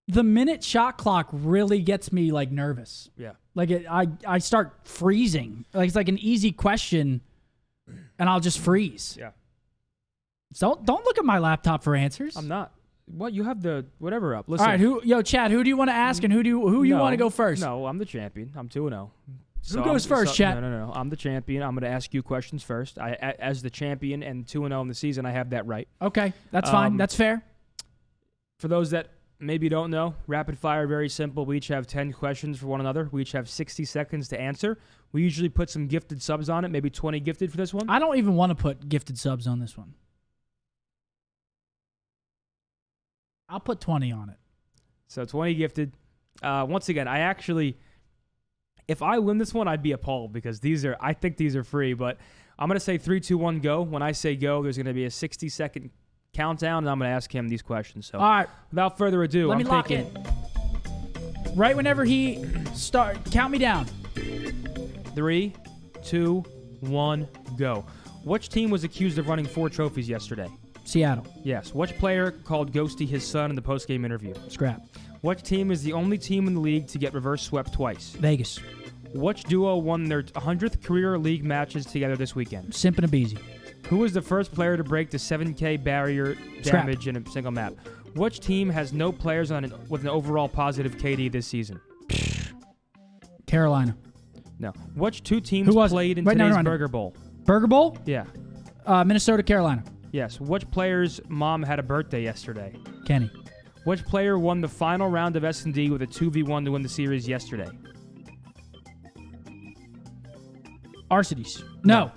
The minute shot clock really gets me like nervous. Yeah. Like I start freezing. Like it's like an easy question, and I'll just freeze. Yeah. So don't look at my laptop for answers. I'm not. What? You have the whatever up. Listen. All right, Chad, who do you want to ask, and who you want to go first? No, I'm the champion. I'm 2-0. Who goes first, Chad? No. I'm the champion. I'm going to ask you questions first. As the champion and 2-0 in the season, I have that right. Okay, that's fine. That's fair. For those that maybe don't know, rapid fire, very simple. We each have 10 questions for one another. We each have 60 seconds to answer. We usually put some gifted subs on it, maybe 20 gifted for this one. I don't even want to put gifted subs on this one. I'll put 20 on it. So 20 gifted. Once again, if I win this one, I'd be appalled because I think these are free, but I'm going to say 3, 2, 1, go. When I say go, there's going to be a 60-second countdown, and I'm going to ask him these questions. So, all right. Without further ado, Let me lock in. Right whenever he count me down. 3, 2, 1, go. Which team was accused of running 4 trophies yesterday? Seattle. Yes. Which player called Ghosty his son in the postgame interview? Scrap. Which team is the only team in the league to get reverse swept twice? Vegas. Which duo won their 100th career league matches together this weekend? Simp and Abeezy. Who was the first player to break the 7K barrier damage in a single map? Which team has no players with an overall positive KD this season? Carolina. No. Which 2 teams played in today's Burger Bowl? Burger Bowl? Yeah. Minnesota, Carolina. Yes. Which player's mom had a birthday yesterday? Kenny. Which player won the final round of SnD with a 2v1 to win the series yesterday? Arcides. No.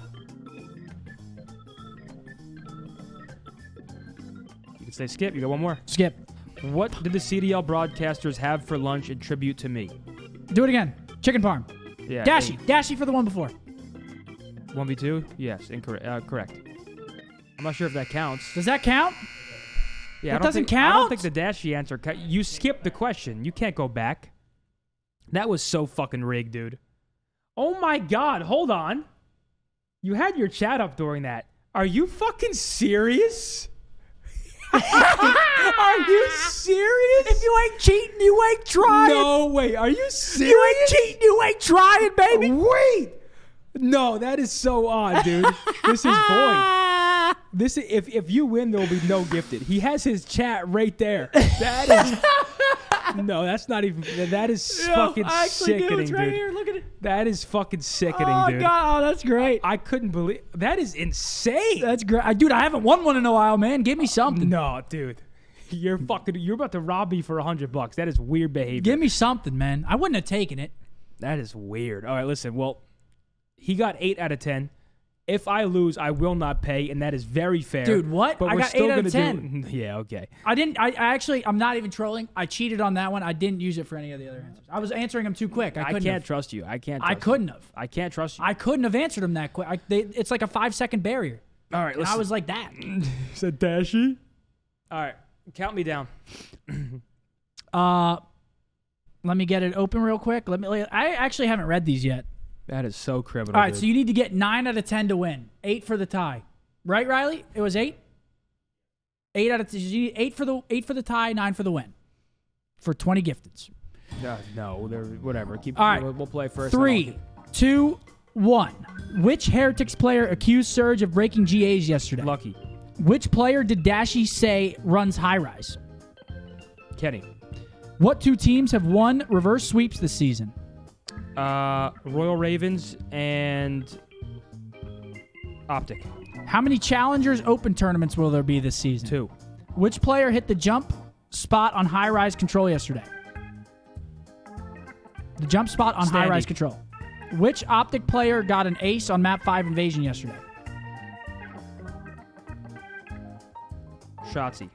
You can say skip. You got one more. Skip. What did the CDL broadcasters have for lunch in tribute to me? Do it again. Chicken parm. Yeah. Dashy. Dashy for the one before. 1v2? Yes. Incorrect. Correct. I'm not sure if that counts. Does that count? Yeah, That I don't doesn't think, I don't count? think the Dashy answer. You skipped the question. You can't go back. That was so fucking rigged, dude. Oh my God! Hold on. You had your chat up during that. Are you fucking serious? Are you serious? If you ain't cheating, you ain't trying. No way. Are you serious? You ain't cheating, you ain't trying, baby. Wait. No, that is so odd, dude. This is void. If you win, there will be no gifted. He has his chat right there. That is no, that's not even. That is fucking sickening, it's right dude. here. Look at it. That is fucking sickening, Oh dude. God, oh, that's great. I couldn't believe that is insane. That's great, dude. I haven't won one in a while, man. Give me something. No, dude. You're about to rob me for $100. That is weird behavior. Give me something, man. I wouldn't have taken it. That is weird. All right, listen. Well, he got 8 out of 10. If I lose, I will not pay, and that is very fair. Dude, what? But I we're got still 8 out of gonna 10. Yeah, okay. I didn't. I actually. I'm not even trolling. I cheated on that one. I didn't use it for any of the other answers. I was answering them too quick. I can't trust you. I can't. I couldn't have. I can't trust you. I couldn't have answered them that quick. It's like a 5-second barrier. All right, And I was like that. said Dashy. All right, count me down. Let me get it open real quick. I actually haven't read these yet. That is so criminal. All right, dude. so you need to get 9 out of 10 to win. 8 for the tie. Right, Riley? It was 8? 8 out of 10. You need 8 for the tie, 9 for the win. For 20 gifteds. No, whatever. Keep. All right. We'll play first. 3, 2, 1. Which Heretics player accused Surge of breaking GAs yesterday? Lucky. Which player did Dashy say runs high rise? Kenny. What 2 teams have won reverse sweeps this season? Royal Ravens and OpTic. How many Challengers Open tournaments will there be this season? 2. Which player hit the jump spot on high rise control yesterday? The jump spot on high rise control. Which OpTic player got an ace on map 5 Invasion yesterday? Shotzi.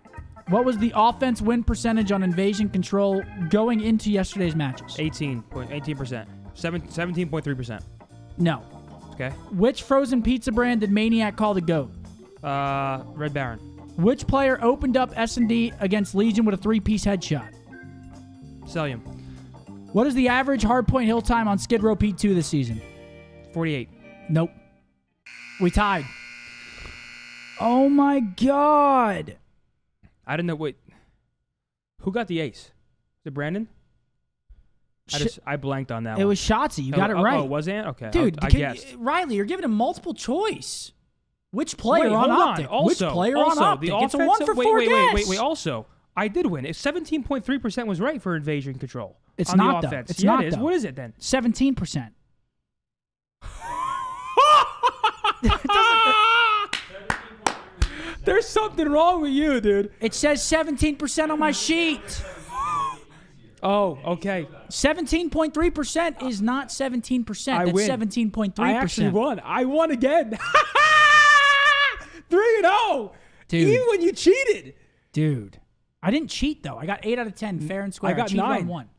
What was the offense win percentage on Invasion control going into yesterday's matches? 18%. 17.3%. No. Okay. Which frozen pizza brand did Maniac call the GOAT? Red Baron. Which player opened up SnD against Legion with a 3-piece headshot? Celium. What is the average hardpoint hill time on Skid Row P2 this season? 48. Nope. We tied. Oh my God. I didn't know. Wait. Who got the ace? Is it Brandon? I blanked on that one. It was Shotzi. You got it right. Oh, was it? Okay. Dude, I guessed. Riley, you're giving him multiple choice. Which player Wait, on hold OpTic? Also, Which player on OpTic? It's a 1 for 4 guess. Wait. Also, I did win. If 17.3% was right for invasion control. It's on not, the though. offense. It's yeah, not, it is. though. What is it then? 17%. There's something wrong with you, dude. It says 17% on my sheet. Oh, okay. 17.3% is not 17%. I That's win. 17.3%. I actually won. I won again. 3-0. Dude. Even when you cheated. Dude. I didn't cheat, though. I got 8 out of 10, fair and square. I got cheated 9. on 1.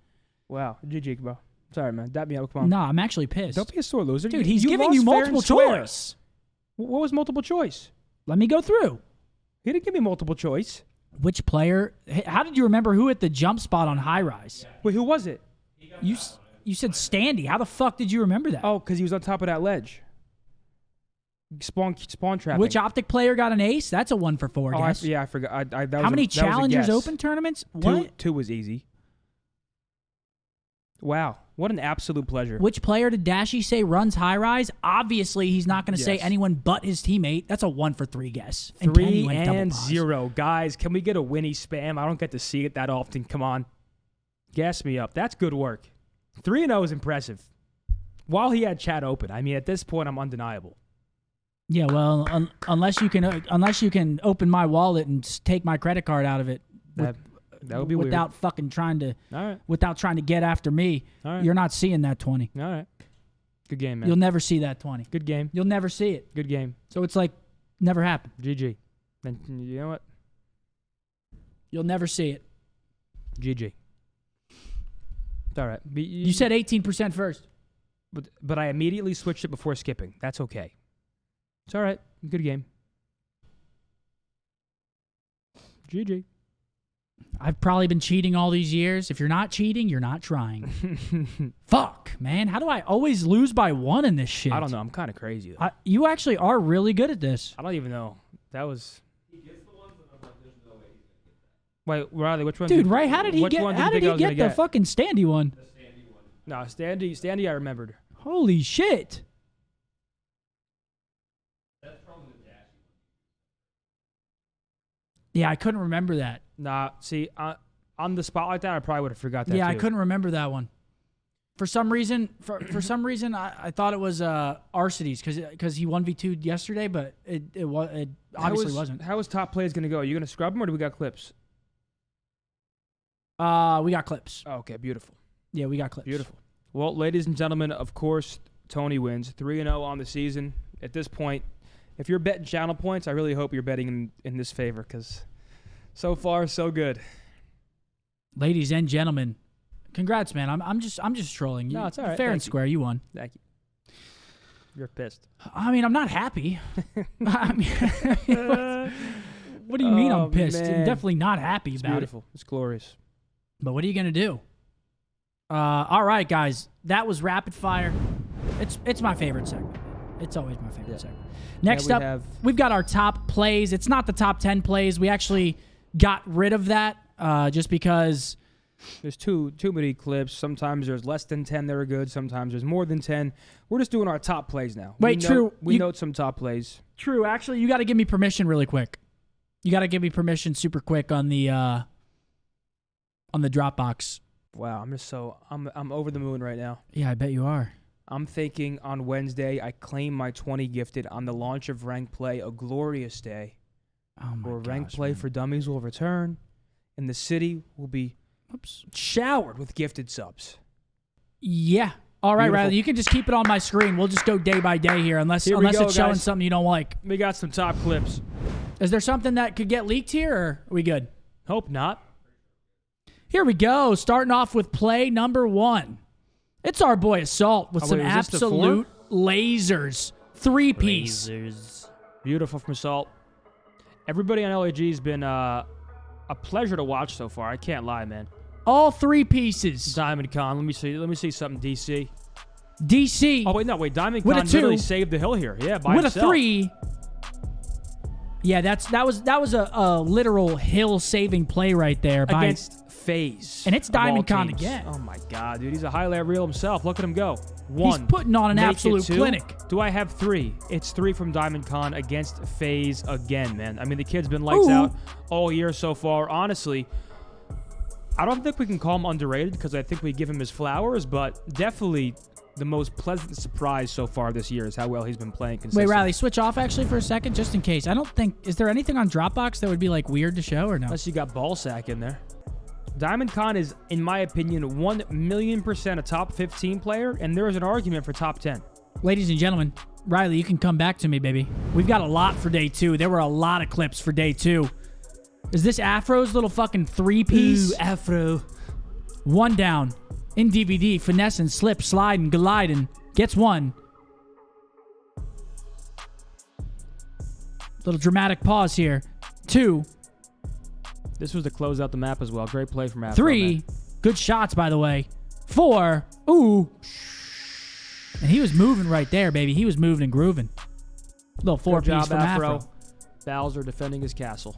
Wow. GG, bro. Sorry, man. Dap me up. Come on. No, I'm actually pissed. Don't be a sore loser. Dude, he's giving lost you fair multiple and square. choice. What was multiple choice? Let me go through. He didn't give me multiple choice. Which player? How did you remember who hit the jump spot on high rise? Wait, who was it? You said SnD. How the fuck did you remember that? Oh, because he was on top of that ledge. Spawn trapping. Which OpTic player got an ace? That's a 1 for 4 guess. I forgot. That How was many that was a Challengers guess. Open tournaments? What? Two was easy. Wow. What an absolute pleasure. Which player did Dashy say runs high rise? Obviously, he's not going to say Yes. anyone but his teammate. That's a 1 for 3 guess. And Kenny 3 went double and pause. 0. Guys, can we get a Winnie spam? I don't get to see it that often. Come on. Gas me up. That's good work. 3-0 is impressive. While he had chat open. I mean, at this point, I'm undeniable. Yeah, well, unless you can open my wallet and take my credit card out of it. That would be without fucking trying to All right. without trying to get after me. All right. You're not seeing that 20. All right. Good game, man. You'll never see that 20. Good game. You'll never see it. Good game. So it's like never happened. GG. And you know what? You'll never see it. GG. It's all right. You said 18% first. But I immediately switched it before skipping. That's okay. It's all right. Good game. GG. I've probably been cheating all these years. If you're not cheating, you're not trying. Fuck, man. How do I always lose by 1 in this shit? I don't know. I'm kind of crazy. Though. You actually are really good at this. I don't even know. That was. Wait, Riley, which one? Dude, right? How did he get? How did he get the fucking SnD one? No, SnD. I remembered. Holy shit! Yeah, I couldn't remember that. Nah, see, on the spot like that, I probably would have forgot that. Yeah, too. I couldn't remember that one. For some reason, I thought it was Arcides because he 1v2'd yesterday, but it obviously wasn't. How is top plays going to go? Are you going to scrub them or do we got clips? We got clips. Oh, okay, beautiful. Yeah, we got clips. Beautiful. Well, ladies and gentlemen, of course, Tony wins 3-0 on the season. At this point, if you're betting channel points, I really hope you're betting in this favor because so far so good. Ladies and gentlemen, congrats, man. I'm just trolling. No, it's all right. Fair and Thank you. square, you won. Thank you. You're pissed. I mean, I'm not happy. I mean, what do you mean I'm pissed? Man. I'm definitely not happy It's about beautiful. It's glorious. it. But what are you gonna do? All right, guys. That was rapid fire. It's my favorite segment. It's always my favorite segment. Next up, we've got our top plays. It's not the top 10 plays. We actually got rid of that just because There's too many clips. Sometimes there's less than 10 that are good. Sometimes there's more than 10. We're just doing our top plays now. Wait, true. We note some top plays. True. Actually, you got to give me permission really quick. You got to give me permission super quick on the Dropbox. Wow, I'm over the moon right now. Yeah, I bet you are. I'm thinking on Wednesday I claim my 20 gifted on the launch of Rank Play, a glorious day. Oh my where gosh, Rank Play man. for Dummies will return, and the city will be showered with gifted subs. Yeah. All right, Beautiful. Riley, you can just keep it on my screen. We'll just go day by day here, unless Here we go, it's showing guys. something you don't like. We got some top clips. Is there something that could get leaked here, or are we good? Hope not. Here we go. Starting off with play number 1. It's our boy Assault with Oh, some wait, is this the absolute lasers. 3-piece. Beautiful from Assault. Everybody on LAG has been a pleasure to watch so far. I can't lie, man. All 3 pieces. Diamond Con. Let me see something. DC. DC Oh wait. Diamond With Con a 2. literally saved the hill here. Yeah, by with himself. a 3. Yeah, that was a literal hill-saving play right there. Against FaZe. And it's of all Diamond Con teams. again. Oh my god, dude. He's a highlight reel himself. Look at him go. 1. He's putting on an Make it absolute 2. clinic. Do I have 3? It's 3 from Diamond Con against FaZe again, man. I mean, the kid's been lights Ooh. out all year so far. Honestly, I don't think we can call him underrated because I think we give him his flowers, but definitely the most pleasant surprise so far this year is how well he's been playing Wait, consistently. Riley, switch off actually for a second, just in case. I don't think... Is there anything on Dropbox that would be, like, weird to show or no? Unless you got Ballsack in there. Diamond Con is, in my opinion, 1,000,000% a top 15 player, and there is an argument for top 10. Ladies and gentlemen, Riley, you can come back to me, baby. We've got a lot for day 2. There were a lot of clips for day 2. Is this Afro's little fucking 3-piece? Ooh, Afro. 1 down. In DVD, finessing, slip, sliding, gliding. Gets 1. Little dramatic pause here. 2. This was to close out the map as well. Great play from Afro. 3. Man. Good shots, by the way. 4. Ooh. And he was moving right there, baby. He was moving and grooving. Little 4-piece Good job, from Afro. Bowser defending his castle.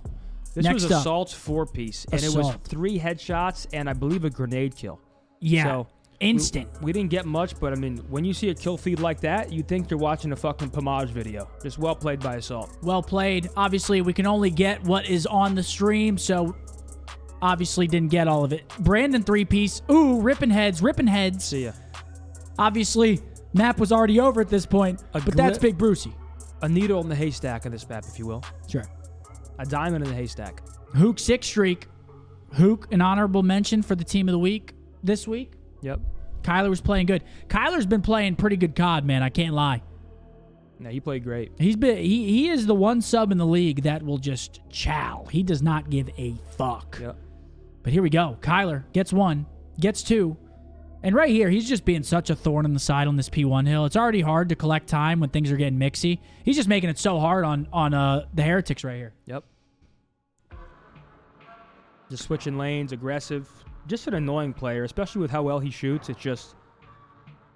This Next was up. Assault's 4-piece, and it was Assault. 3 headshots and I believe a grenade kill. Yeah. So Instant. we didn't get much, but I mean, when you see a kill feed like that, you think you're watching a fucking Pomage video. Just well played by Assault. Well played. Obviously, we can only get what is on the stream, so obviously didn't get all of it. Brandon 3-piece. Ooh, ripping heads. See ya. Obviously, map was already over at this point, but that's Big Brucey. A needle in the haystack of this map, if you will. Sure. A diamond in the haystack. Hook 6 streak. Hook, an honorable mention for the team of the week this week. Yep. Kyler was playing good. Kyler's been playing pretty good COD, man. I can't lie. No, you played great. He is the one sub in the league that will just chow. He does not give a fuck. Yep. But here we go. Kyler gets 1, gets 2. And right here, he's just being such a thorn in the side on this P1 hill. It's already hard to collect time when things are getting mixy. He's just making it so hard on the Heretics right here. Yep. Just switching lanes, aggressive. Just an annoying player, especially with how well he shoots. It's just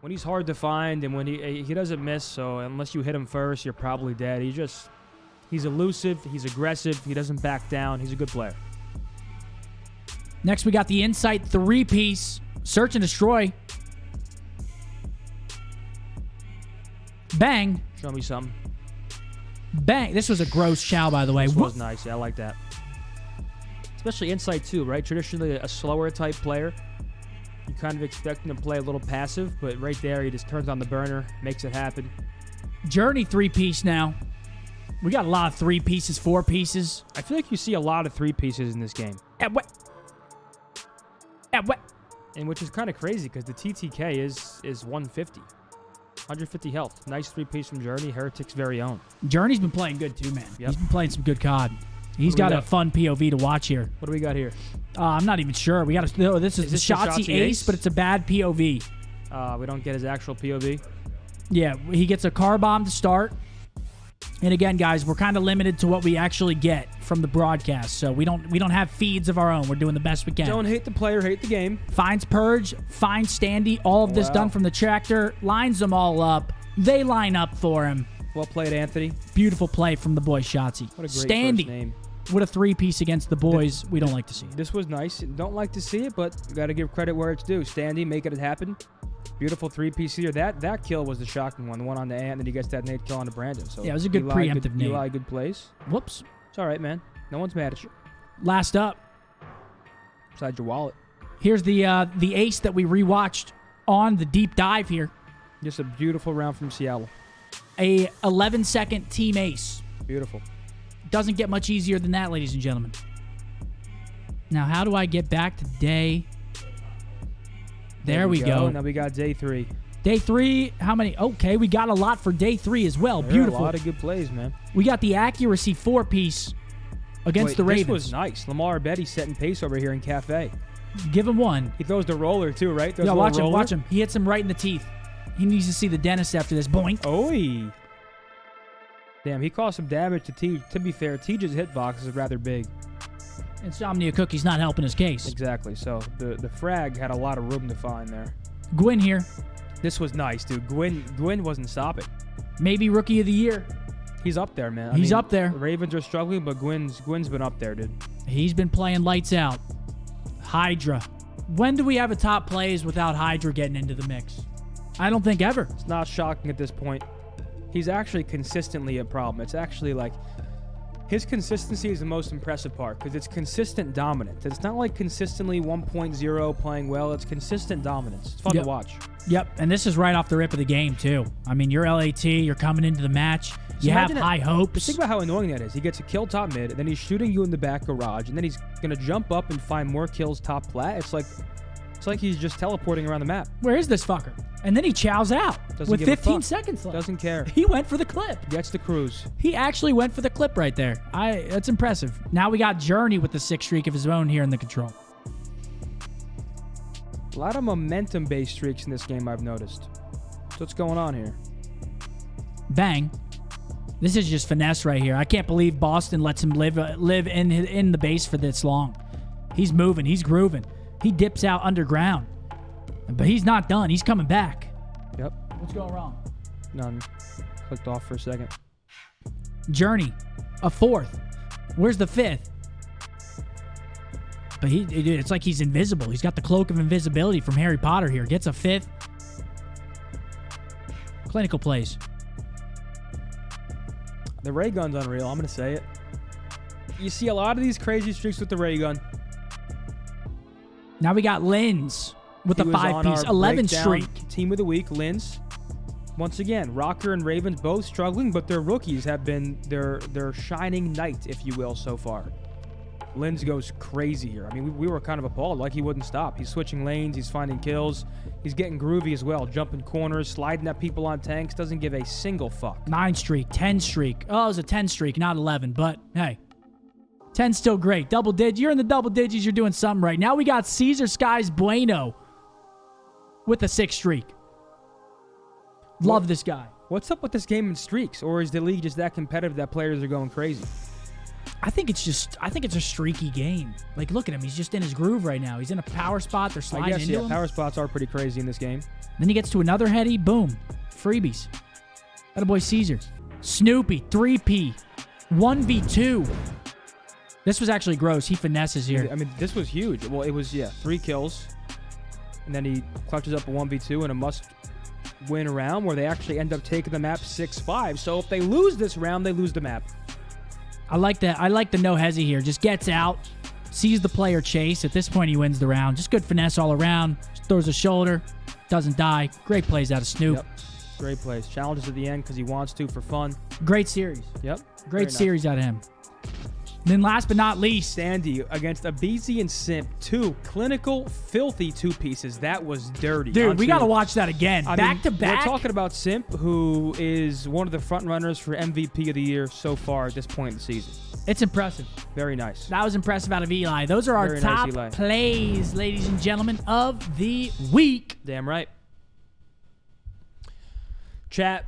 when he's hard to find and when he doesn't miss. So unless you hit him first, you're probably dead. He's elusive. He's aggressive. He doesn't back down. He's a good player. Next, we got the Insight 3-piece. Search and destroy. Bang. Show me something. Bang. This was a gross chow, by the way. This was nice. Yeah, I like that. Especially Insight too, right? Traditionally a slower type player. You kind of expect him to play a little passive, but right there he just turns on the burner, makes it happen. Journey 3-piece now. We got a lot of 3-pieces, 4-pieces. I feel like you see a lot of 3-pieces in this game. At what? At what? And which is kind of crazy because the TTK is 150. 150 health. Nice 3-piece from Journey, Heretic's very own. Journey's been playing good too, man. Yep. He's been playing some good COD. He's What do we got a got? fun POV to watch here. What do we got here? I'm not even sure. We got to. No, this is the this the Shotzzy Shotzzy Ace, Ace? but it's a bad POV. We don't get his actual POV. Yeah, he gets a car bomb to start. And again, guys, we're kind of limited to what we actually get from the broadcast, so we don't have feeds of our own. We're doing the best we can. Don't hate the player, hate the game. Finds Purge, finds SnD. All of this Wow. done from the tractor. Lines them all up. They line up for him. Well played, Anthony. Beautiful play from the boy Shotzzy. What a great first SnD. name. with a three-piece against the boys, we don't like to see it. This was nice. Don't like to see it, but you got to give credit where it's due. SnD making it happen. Beautiful three-piece here. That kill was the shocking one, the one on the Ant, and then he gets that nade kill on the Brandon. So yeah, it was a good preemptive nade. Eli, good plays. Whoops. It's all right, man. No one's mad at you. Last up, Besides your wallet. here's the ace that we rewatched on the deep dive here. Just a beautiful round from Seattle. A 11-second team ace. Beautiful. Doesn't get much easier than that, ladies and gentlemen. Now, how do I get back to day? There we go. Now we got day 3. Day 3, how many? Okay, we got a lot for day 3 as well. There Beautiful. Are a lot of good plays, man. We got the accuracy 4-piece against the Ravens. This was nice. Lamar Betty setting pace over here in Cafe. Give him one. He throws the roller too, right? Yeah, watch him. Watch him. He hits him right in the teeth. He needs to see the dentist after this. Boink. Oi. Damn, he caused some damage to T. To be fair, Teja's hitbox is rather big. Insomnia Cookie's not helping his case. Exactly. So the frag had a lot of room to find there. Gwyn here. This was nice, dude. Gwyn wasn't stopping. Maybe Rookie of the Year. He's up there, man. He's up there. The Ravens are struggling, but Gwyn's been up there, dude. He's been playing lights out. Hydra. When do we have a top plays without Hydra getting into the mix? I don't think ever. It's not shocking at this point. He's actually consistently a problem. It's actually like his consistency is the most impressive part because it's consistent dominance. It's not like consistently 1.0 playing well. It's consistent dominance. It's fun to watch. Yep, and this is right off the rip of the game, too. I mean, you're LAT, you're coming into the match. You have high hopes. Think about how annoying that is. He gets a kill top mid, and then he's shooting you in the back garage, and then he's going to jump up and find more kills top plat. It's like he's just teleporting around the map. Where is this fucker? And then he chows out with 15 seconds left. Doesn't care. He went for the clip. Gets the cruise. He actually went for the clip right there. That's impressive. Now we got Journey with the 6th streak of his own here in the control. A lot of momentum-based streaks in this game, I've noticed. So what's going on here? Bang. This is just finesse right here. I can't believe Boston lets him live in the base for this long. He's moving. He's grooving. He dips out underground. But he's not done. He's coming back. Yep. What's going wrong? None. Clicked off for a second. Journey. A 4th. Where's the 5th? But it's like he's invisible. He's got the cloak of invisibility from Harry Potter here. Gets a 5th. Clinical plays. The ray gun's unreal. I'm going to say it. You see a lot of these crazy streaks with the ray gun. Now we got Linz with the 5-piece 11 streak. Team of the week, Linz. Once again, Rocker and Ravens both struggling, but their rookies have been their shining knight, if you will, so far. Linz goes crazy here. I mean, we were kind of appalled, like he wouldn't stop. He's switching lanes, he's finding kills, he's getting groovy as well, jumping corners, sliding at people on tanks, doesn't give a single fuck. 9 streak, 10 streak. Oh, it was a 10 streak, not 11, but hey. 10's still great. Double digits. You're in the double digits. You're doing something right. Now we got Caesar Skies Bueno with a 6 streak. Love this guy. What's up with this game in streaks? Or is the league just that competitive that players are going crazy? I think it's a streaky game. Like, look at him. He's just in his groove right now. He's in a power spot. They're sliding into him. Power spots are pretty crazy in this game. Then he gets to another heady. Boom. Freebies. Attaboy Caesar. Snoopy. 3P. 1v2. This was actually gross. He finesses here. I mean, this was huge. Well, it was, 3 kills. And then he clutches up a 1v2 in a must-win round where they actually end up taking the map 6-5. So if they lose this round, they lose the map. I like that. I like the no hezzy here. Just gets out, sees the player chase. At this point, he wins the round. Just good finesse all around. Just throws a shoulder. Doesn't die. Great plays out of Snoop. Yep. Great plays. Challenges at the end because he wants to for fun. Great series. Yep. Great series out of him. Then last but not least, SnD against Abizi and Simp. 2 clinical, filthy 2-pieces. That was dirty. Dude, we got to watch that again. Back to back. We're talking about Simp, who is one of the front runners for MVP of the year so far at this point in the season. It's impressive. Very nice. That was impressive out of Eli. Those are our top plays, ladies and gentlemen, of the week. Damn right. Chat.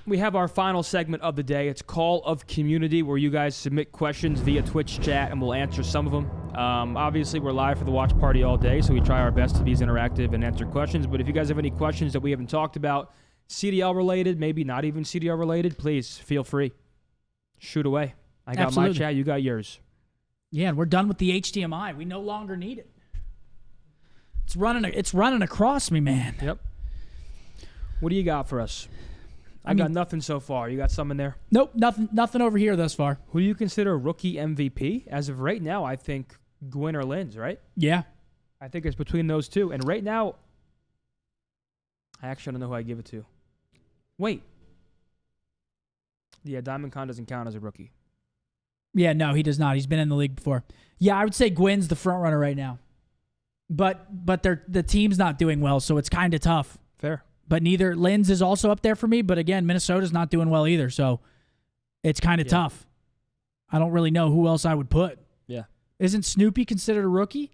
We have our final segment of the day. It's Call of Community, where you guys submit questions via Twitch chat, and we'll answer some of them. Obviously, we're live for the watch party all day, so we try our best to be as interactive and answer questions. But if you guys have any questions that we haven't talked about, CDL related, maybe not even CDL related, please feel free. Shoot away. I got Absolutely. my chat. You got yours. Yeah, and we're done with the HDMI. We no longer need it. It's running across me, man. Yep. What do you got for us? I got nothing so far. You got some in there? Nope, nothing over here thus far. Who do you consider rookie MVP? As of right now, I think Gwynn or Linz, right? Yeah. I think it's between those two. And right now, I actually don't know who I give it to. Wait. Yeah, Diamond Con doesn't count as a rookie. Yeah, no, he does not. He's been in the league before. Yeah, I would say Gwynn's the front runner right now. But the team's not doing well, so it's kind of tough. Fair. But neither Linz is also up there for me. But again, Minnesota's not doing well either, so it's kind of tough. I don't really know who else I would put. Yeah. Isn't Snoopy considered a rookie?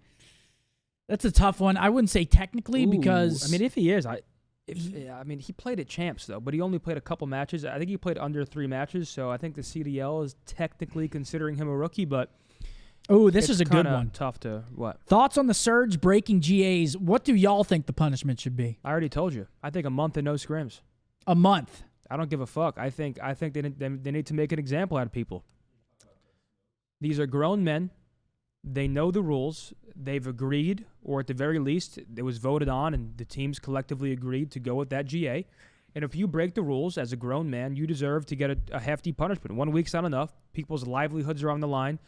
That's a tough one. I wouldn't say technically because I mean, if he is, he played at Champs though, but he only played a couple matches. I think he played under 3 matches, so I think the CDL is technically considering him a rookie. But this is a good one. Tough to what? Thoughts on the Surge breaking GAs? What do y'all think the punishment should be? I already told you. I think a month and no scrims. A month. I don't give a fuck. I think they need to make an example out of people. These are grown men. They know the rules. They've agreed, or at the very least, it was voted on, and the teams collectively agreed to go with that GA. And if you break the rules as a grown man, you deserve to get a hefty punishment. 1 week's not enough. People's livelihoods are on the line.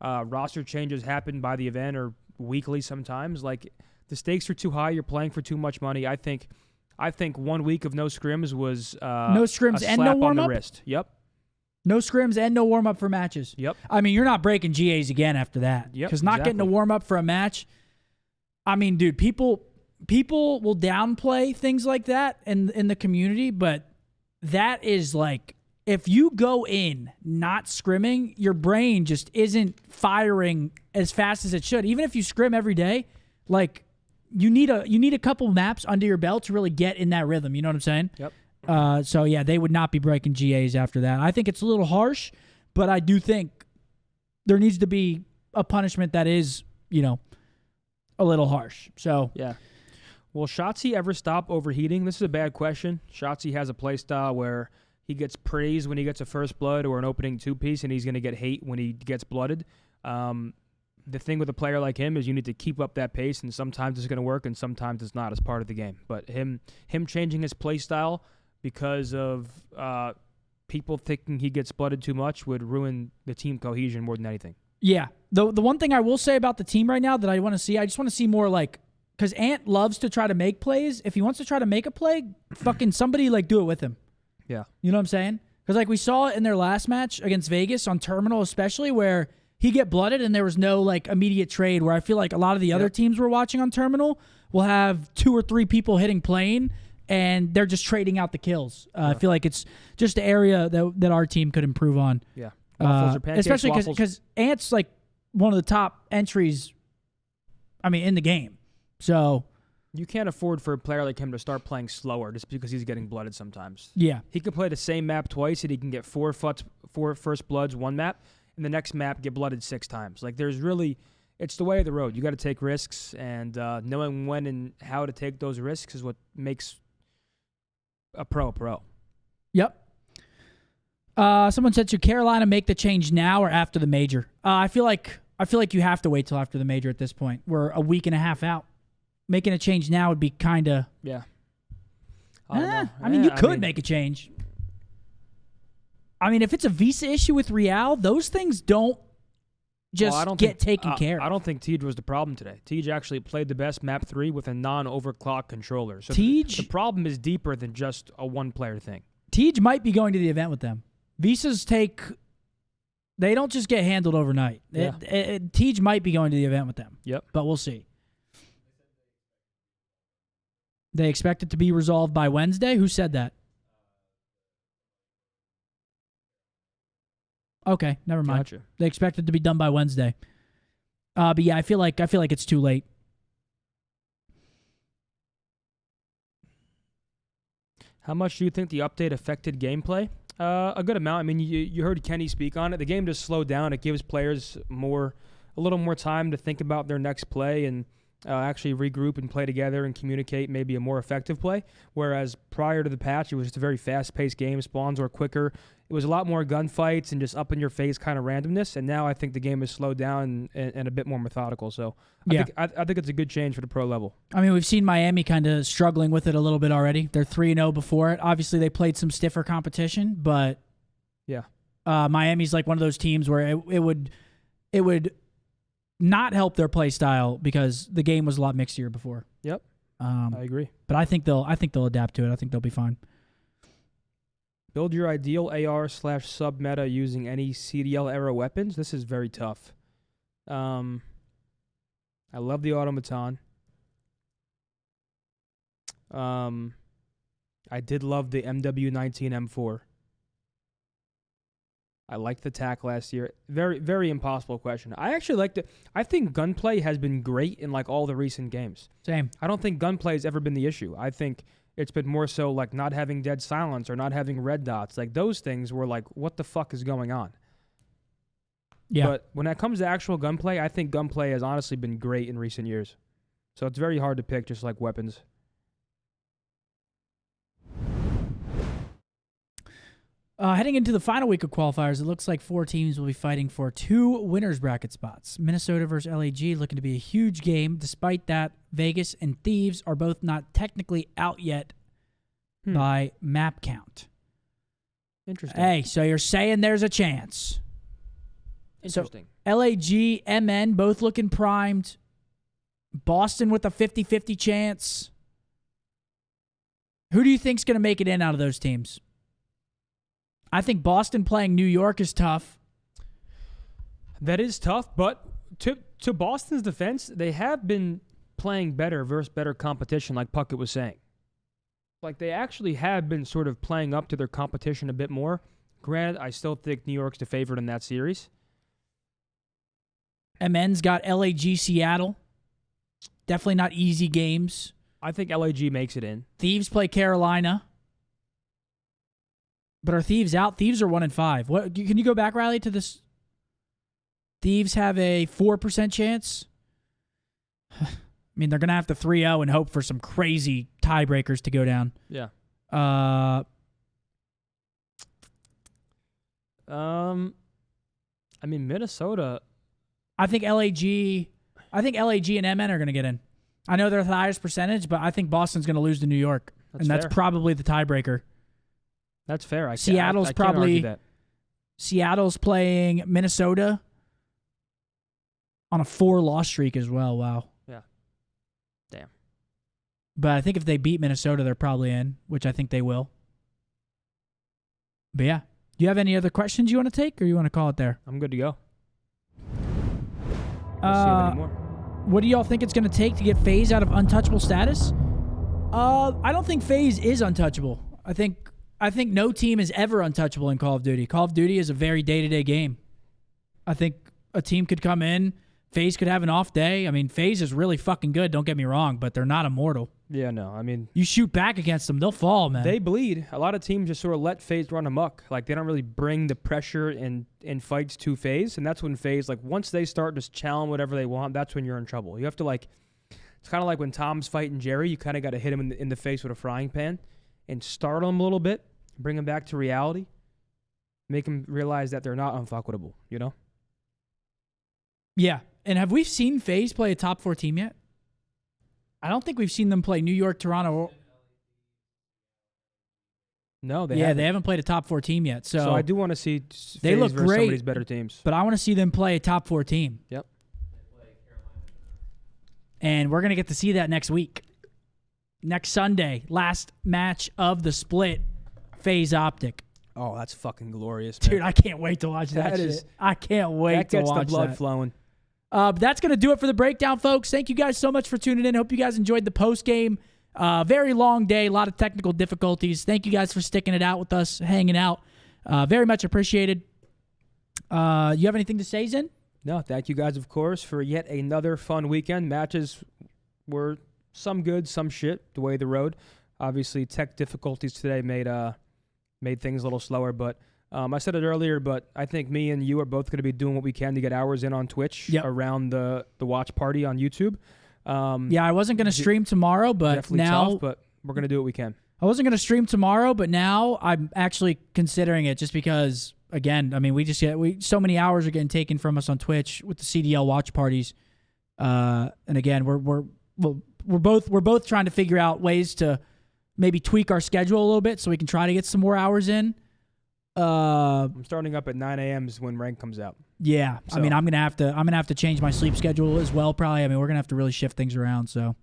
Roster changes happen by the event or weekly sometimes. Like, the stakes are too high. You're playing for too much money. I think 1 week of no scrims was no scrims a and slap no warm on up. the wrist. Yep. No scrims and no warm up for matches. Yep. I mean, you're not breaking GAs again after that. Yep. Because not getting a warm up for a match. I mean, dude, people will downplay things like that in the community, but that is like, if you go in not scrimming, your brain just isn't firing as fast as it should. Even if you scrim every day, like you need a couple maps under your belt to really get in that rhythm. You know what I'm saying? Yep. So yeah, they would not be breaking GAs after that. I think it's a little harsh, but I do think there needs to be a punishment that is, a little harsh. So yeah. Will Shotzi ever stop overheating? This is a bad question. Shotzi has a play style where he gets praised when he gets a first blood or an opening 2-piece, and he's going to get hate when he gets blooded. The thing with a player like him is you need to keep up that pace, and sometimes it's going to work and sometimes it's not as part of the game. But him changing his play style because of people thinking he gets blooded too much would ruin the team cohesion more than anything. Yeah. The one thing I will say about the team right now that I want to see, I just want to see more like, because Ant loves to try to make plays. If he wants to try to make a play, fucking somebody do it with him. Yeah. You know what I'm saying? Because we saw it in their last match against Vegas on Terminal especially, where he get blooded and there was no immediate trade, where I feel like a lot of the other teams we're watching on Terminal will have 2 or 3 people hitting plane and they're just trading out the kills. I feel like it's just the area that our team could improve on. Yeah. Waffles or pancakes, especially because Ant's one of the top entries, in the game. So you can't afford for a player like him to start playing slower just because he's getting blooded sometimes. Yeah. He can play the same map twice and he can get 4 first bloods one map, and the next map get blooded 6 times. It's the way of the road. You got to take risks, and knowing when and how to take those risks is what makes a pro. Yep. Someone said, should Carolina make the change now or after the major? I feel like you have to wait till after the major at this point. We're a week and a half out. Making a change now would be kind of... Yeah. You could make a change. If it's a visa issue with Real, those things don't get taken care of. I don't think Tej was the problem today. Tej actually played the best map 3 with a non-overclock controller. So the problem is deeper than just a one-player thing. Tej might be going to the event with them. Visas they don't just get handled overnight. Yeah. Tej might be going to the event with them. Yep. But we'll see. They expect it to be resolved by Wednesday? Who said that? Okay, never mind. Gotcha. They expect it to be done by Wednesday. But yeah, I feel like it's too late. How much do you think the update affected gameplay? A good amount. You heard Kenny speak on it. The game just slowed down. It gives players a little more time to think about their next play, and actually regroup and play together and communicate maybe a more effective play. Whereas prior to the patch, it was just a very fast-paced game. Spawns were quicker. It was a lot more gunfights and just up-in-your-face kind of randomness. And now I think the game is slowed down and a bit more methodical. So I think it's a good change for the pro level. I mean, we've seen Miami kind of struggling with it a little bit already. They're 3-0 before it. Obviously, they played some stiffer competition, but yeah, Miami's like one of those teams where it would not help their play style because the game was a lot mixed before. Yep, I agree. But I think they'll adapt to it. I think they'll be fine. Build your ideal AR/sub meta using any CDL era weapons. This is very tough. I love the automaton. I did love the MW19 M4. I liked the TAC last year. Very, very impossible question. I actually liked it. I think gunplay has been great in like all the recent games. Same. I don't think gunplay has ever been the issue. I think it's been more so like not having dead silence or not having red dots. Like those things were like, what the fuck is going on? Yeah. But when it comes to actual gunplay, I think gunplay has honestly been great in recent years. So it's very hard to pick just like weapons. Heading into the final week of qualifiers, it looks like 4 teams will be fighting for 2 winners bracket spots. Minnesota versus LAG looking to be a huge game. Despite that, Vegas and Thieves are both not technically out yet by map count. Interesting. Hey, so you're saying there's a chance. Interesting. So LAG, MN, both looking primed. Boston with a 50-50 chance. Who do you think's going to make it in out of those teams? I think Boston playing New York is tough. That is tough, but to Boston's defense, they have been playing better versus better competition, like Puckett was saying. Like, they actually have been sort of playing up to their competition a bit more. Granted, I still think New York's the favorite in that series. MN's got LAG Seattle. Definitely not easy games. I think LAG makes it in. Thieves play Carolina. But are Thieves out? Thieves are 1-5. What? Can you go back, Riley, to this? Thieves have a 4% chance. I mean, they're going to have to 3-0 and hope for some crazy tiebreakers to go down. Yeah. I mean, Minnesota. I think LAG and MN are going to get in. I know they're the highest percentage, but I think Boston's going to lose to New York. That's probably the tiebreaker. That's fair. I can't argue that. Seattle's playing Minnesota on a 4-loss streak as well. Wow. Yeah. Damn. But I think if they beat Minnesota, they're probably in, which I think they will. But yeah. Do you have any other questions you want to take, or you want to call it there? I'm good to go. Let's see any more. What do y'all think it's going to take to get FaZe out of untouchable status? I don't think FaZe is untouchable. I think no team is ever untouchable in Call of Duty. Call of Duty is a very day-to-day game. I think a team could come in, FaZe could have an off day. I mean, FaZe is really fucking good, don't get me wrong, but they're not immortal. Yeah, no, I mean... You shoot back against them, they'll fall, man. They bleed. A lot of teams just sort of let FaZe run amok. Like, they don't really bring the pressure in fights to FaZe, and that's when FaZe, like, once they start just challenge whatever they want, that's when you're in trouble. You have to, like... It's kind of like when Tom's fighting Jerry, you kind of got to hit him in the face with a frying pan and startle him a little bit, bring him back to reality, make him realize that they're not unfuckable, you know? Yeah. And have we seen FaZe play a top 4 team yet? I don't think we've seen them play New York, Toronto. No, they haven't. They haven't played a top 4 team yet. So I do want to see they FaZe look versus great, some of these better teams. But I want to see them play a top 4 team. Yep. And we're going to get to see that next week. Next Sunday, last match of the split, FaZe OpTic. Oh, that's fucking glorious, man. Dude, I can't wait to watch that shit. I can't wait to watch that. That gets the blood flowing. But that's going to do it for the breakdown, folks. Thank you guys so much for tuning in. Hope you guys enjoyed the post game. Very long day, a lot of technical difficulties. Thank you guys for sticking it out with us, hanging out. Very much appreciated. You have anything to say, Zen? No, thank you guys, of course, for yet another fun weekend. Matches were some good, some shit, the way of the road. Obviously, tech difficulties today made things a little slower, but I said it earlier, but I think me and you are both going to be doing what we can to get hours in on Twitch around the watch party on YouTube. Yeah, I wasn't going to stream tomorrow, but Definitely now tough, but we're gonna do what we can. I wasn't going to stream tomorrow, but now I'm actually considering it just because, again, I mean, so many hours are getting taken from us on Twitch with the CDL watch parties. And again, we're both trying to figure out ways to maybe tweak our schedule a little bit so we can try to get some more hours in. I'm starting up at 9 a.m. is when rank comes out. Yeah, So- I mean, I'm gonna have to change my sleep schedule as well. Probably. I mean, we're gonna have to really shift things around. So.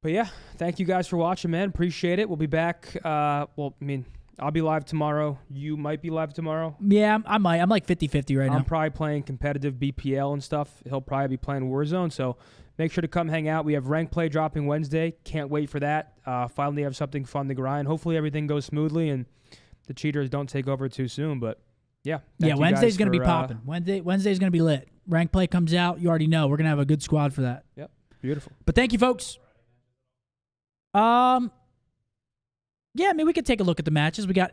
But yeah, thank you guys for watching, man. Appreciate it. We'll be back. I'll be live tomorrow. You might be live tomorrow. Yeah, I might. I'm like 50-50 right now. I'm probably playing competitive BPL and stuff. He'll probably be playing Warzone, so make sure to come hang out. We have rank play dropping Wednesday. Can't wait for that. Finally have something fun to grind. Hopefully everything goes smoothly and the cheaters don't take over too soon. But yeah. Yeah, Wednesday's going to be popping. Wednesday's going to be lit. Rank play comes out. You already know. We're going to have a good squad for that. Yep. Beautiful. But thank you, folks. Yeah, I mean, we could take a look at the matches. We got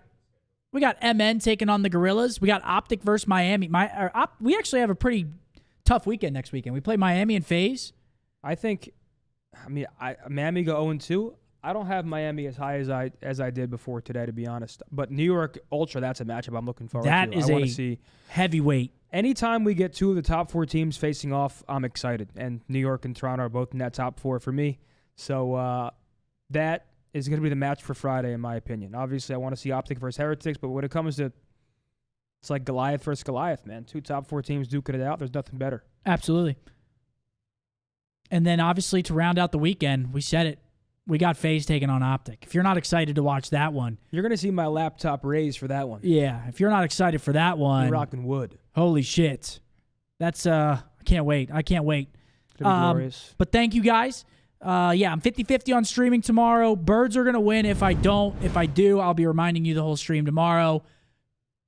MN taking on the Gorillas. We got OpTic versus Miami. We actually have a pretty tough weekend next weekend. We play Miami and FaZe. Miami go 0-2. I don't have Miami as high as I did before today, to be honest. But New York Ultra, that's a matchup I'm looking forward to. That is I want to see heavyweight. Anytime we get two of the top four teams facing off, I'm excited. And New York and Toronto are both in that top four for me. So that is going to be the match for Friday, in my opinion. Obviously, I want to see OpTic versus Heretics, but when it comes to, it's like Goliath versus Goliath, man. Two top four teams duking it out. There's nothing better. Absolutely. And then, obviously, to round out the weekend, we said it. We got FaZe taking on OpTic. If you're not excited to watch that one, you're going to see my laptop raise for that one. Yeah. If you're not excited for that one, you're rocking wood. Holy shit. That's, I can't wait. It's going to be glorious. But thank you guys. I'm 50-50 on streaming tomorrow. Birds are going to win. If I don't, if I do, I'll be reminding you the whole stream tomorrow.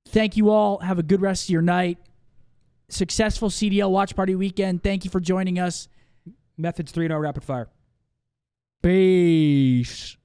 Thank you all. Have a good rest of your night. Successful CDL watch party weekend. Thank you for joining us. Methodz 3-0 rapid fire. Peace.